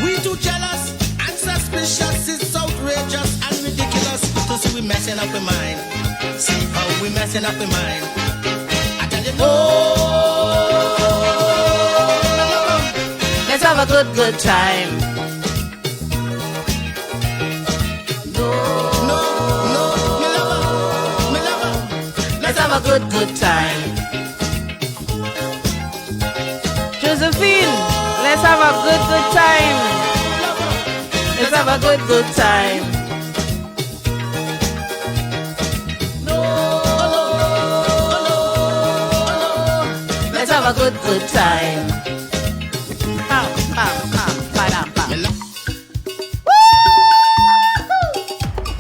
we too jealous and suspicious. It's outrageous and ridiculous to see we messing up the mind. See how we messing up the mind. I tell you let's have a good time. No, me lover, let's have a good time. Josephine, let's have a good time. Let's have a good time. Let's have a good time.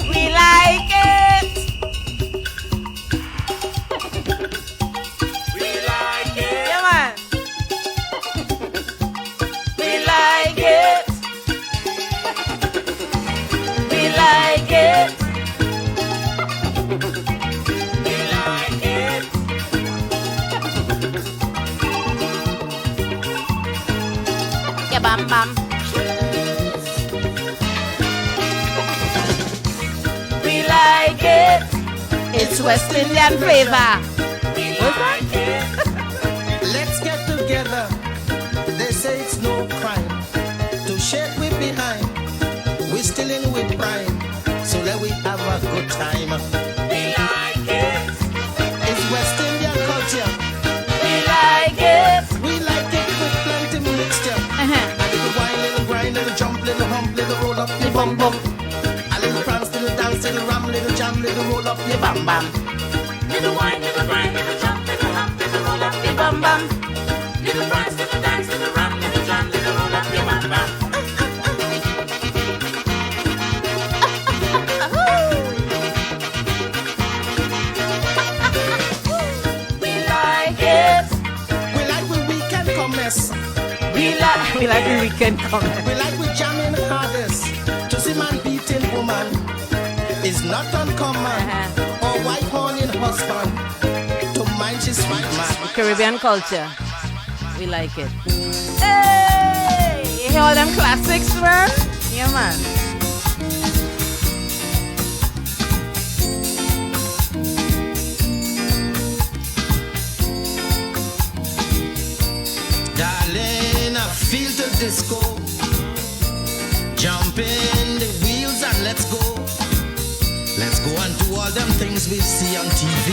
We like it. We like it. Yeah, man. We like it. We like it. We like it. Yeah, bam bam. We like it. It's West Indian flavor. What's that? Let's get together. They say it's no crime to shake we behind. We still in with pride, so let we have a good time. We like it. It's West Indian culture. We like it. We like it with plenty mixture. A little wine, little grind, little jump, little hump, little roll up your bum bum. A little prance, little dance, little ram, little jam, little roll up your bam bam. Little wine, little grind, little jump, little hump, little roll up your bum bum. Little prance, little dance, little ram, little jam, little roll up your bam bam. We like it. We like when weekend commence. We like when weekend commence. We like we jamming hardest. To see man beating woman is not uncommon. Or white horning husband to mind his right man. Caribbean culture. We like it. Hey! You hear all them classics, man? Yeah, man. Darling, I feel the disco. Jump in the wheels and let's go. Let's go and do all them things we see on TV.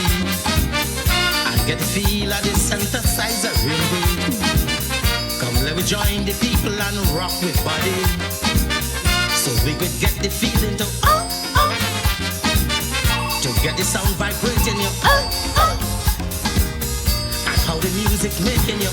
And get the feel of the synthesizer ringing. Come let me join the people and rock with body. So we could get the feeling to get the sound vibrating you and how the music making you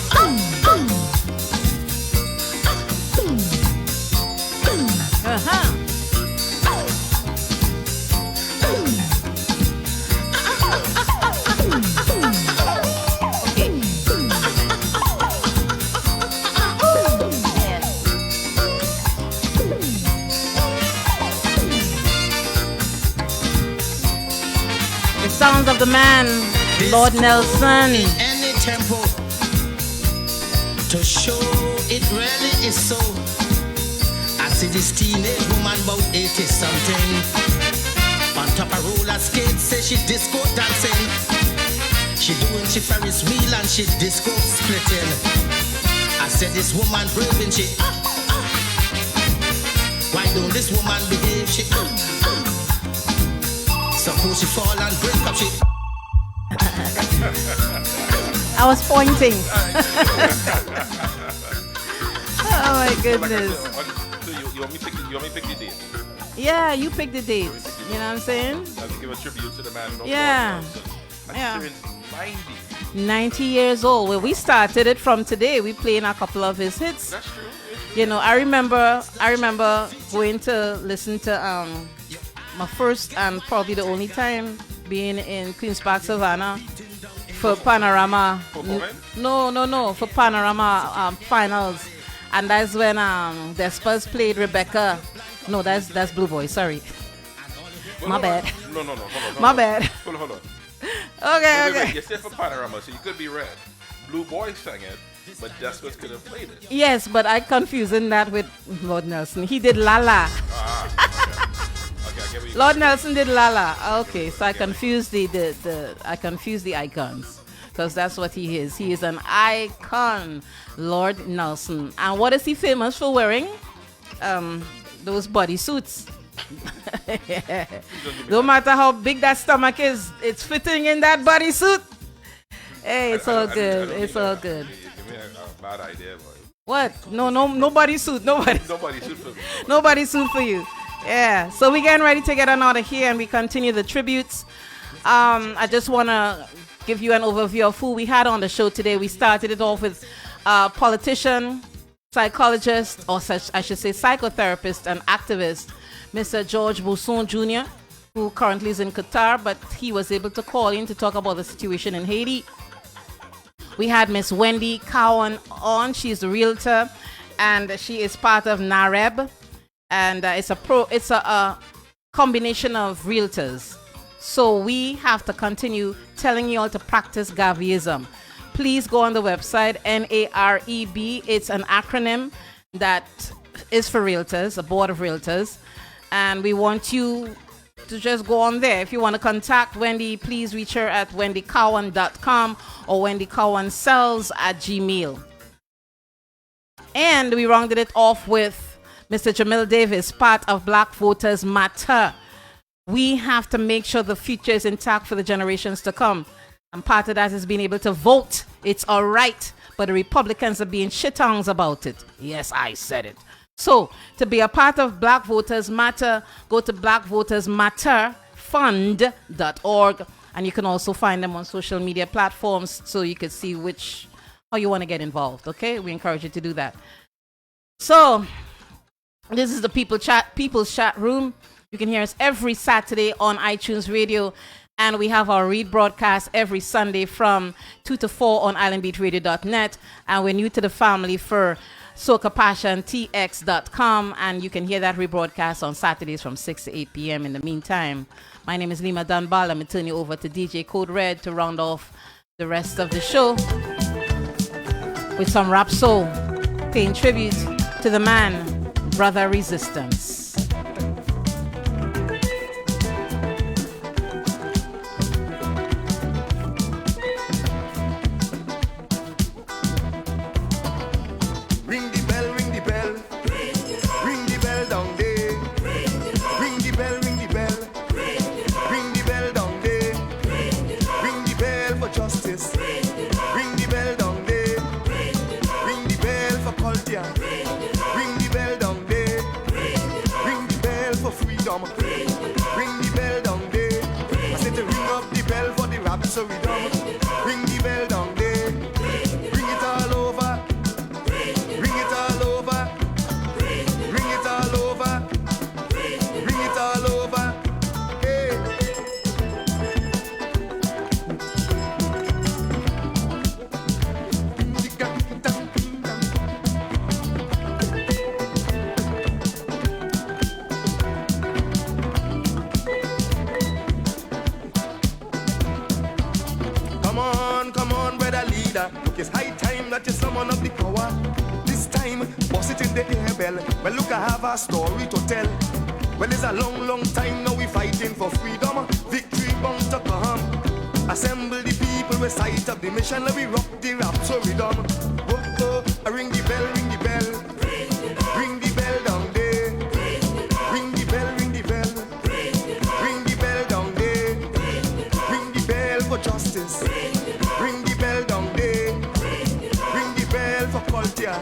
Sounds of the man, Lord Nelson. In any tempo to show it really is so. I see this teenage woman about 80 something on top of roller skates, say she disco dancing. She doing she Ferris wheel and she disco splitting. I said this woman brave and she why don't this woman behave? She suppose she fall and break up, she I was pointing. Oh my goodness. So you want me to pick the date? Yeah, you pick the date. You know what I'm saying? I'll give a tribute to the man. Yeah. Yeah. 90 years old. Well, we started it from today. We playing a couple of his hits. That's true. You know, I remember going to listen to my first and probably the only time being in Queen's Park, Savannah for Panorama. No, for Panorama finals. And that's when the Spurs played Rebecca. No, that's Blue Boy, sorry. Well, My bad. No, hold on. My bad. Hold on. Okay. Wait. You said for Panorama, so you could be red. Blue Boy sang it, but that's what could have played it. Yes, but I confusing that with Lord Nelson. He did Lala. Okay, Lord Nelson did Lala. Okay, so I confused I confused the icons because that's what he is. He is an icon, Lord Nelson. And what is he famous for wearing? Those bodysuits. Yeah. No matter how big that stomach is, it's fitting in that bodysuit. Hey, it's all good. It's all good. You give me a bad idea, boy. What? No bodysuit. Nobody. Nobody suit for me. Nobody suit for you. Yeah. So we're getting ready to get on out of here and we continue the tributes. I just want to give you an overview of who we had on the show today. We started it off with politician, psychologist, or such I should say psychotherapist and activist, Mr. George Boussous Jr., who currently is in Qatar, but he was able to call in to talk about the situation in Haiti. We had Miss Wendy Cowan on. She's a realtor, and she is part of NAREB, and it's a combination of realtors. So we have to continue telling you all to practice Gaviism. Please go on the website, NAREB. It's an acronym that is for realtors, a board of realtors. And we want you to just go on there. If you want to contact Wendy, please reach her at wendycowan.com or wendycowansells@gmail. And we rounded it off with Mr. Jamil Davis, part of Black Voters Matter. We have to make sure the future is intact for the generations to come. And part of that is being able to vote. It's all right, but the Republicans are being shittongs about it. Yes, I said it. So, to be a part of Black Voters Matter, go to blackvotersmatterfund.org, and you can also find them on social media platforms so you can see how you want to get involved, okay? We encourage you to do that. So, this is the People's Chat Room. You can hear us every Saturday on iTunes Radio, and we have our read broadcast every Sunday from 2 to 4 on islandbeatradio.net, and we're new to the family for SocaPassionTX.com, and you can hear that rebroadcast on Saturdays from 6 to 8 p.m. In the meantime, my name is Lima Dunbal. I'm going to turn you over to DJ Code Red to round off the rest of the show with some rap soul, paying tribute to the man, Brother Resistance. Ring the bell down there. I said to ring up the bell for the rhapsody drum. Ring the bell down there. Ring it all over. Ring it all over. Ring it all over. Ring it all over. Hey. Come on, brother leader. Look, it's high time that you summon up the power. This time, boss it in the air bell. Well, look, I have a story to tell. Well, it's a long time now we fighting for freedom. Victory bound to come. Assemble the people, we sight up the mission. Let we rock the rap so we done. Oh, ring the bell, ring the bell. Ring the bell down there. Ring the bell, ring the bell. Ring the bell down there. Ring the bell for justice. Ring the bell down there. Ring the bell for culture.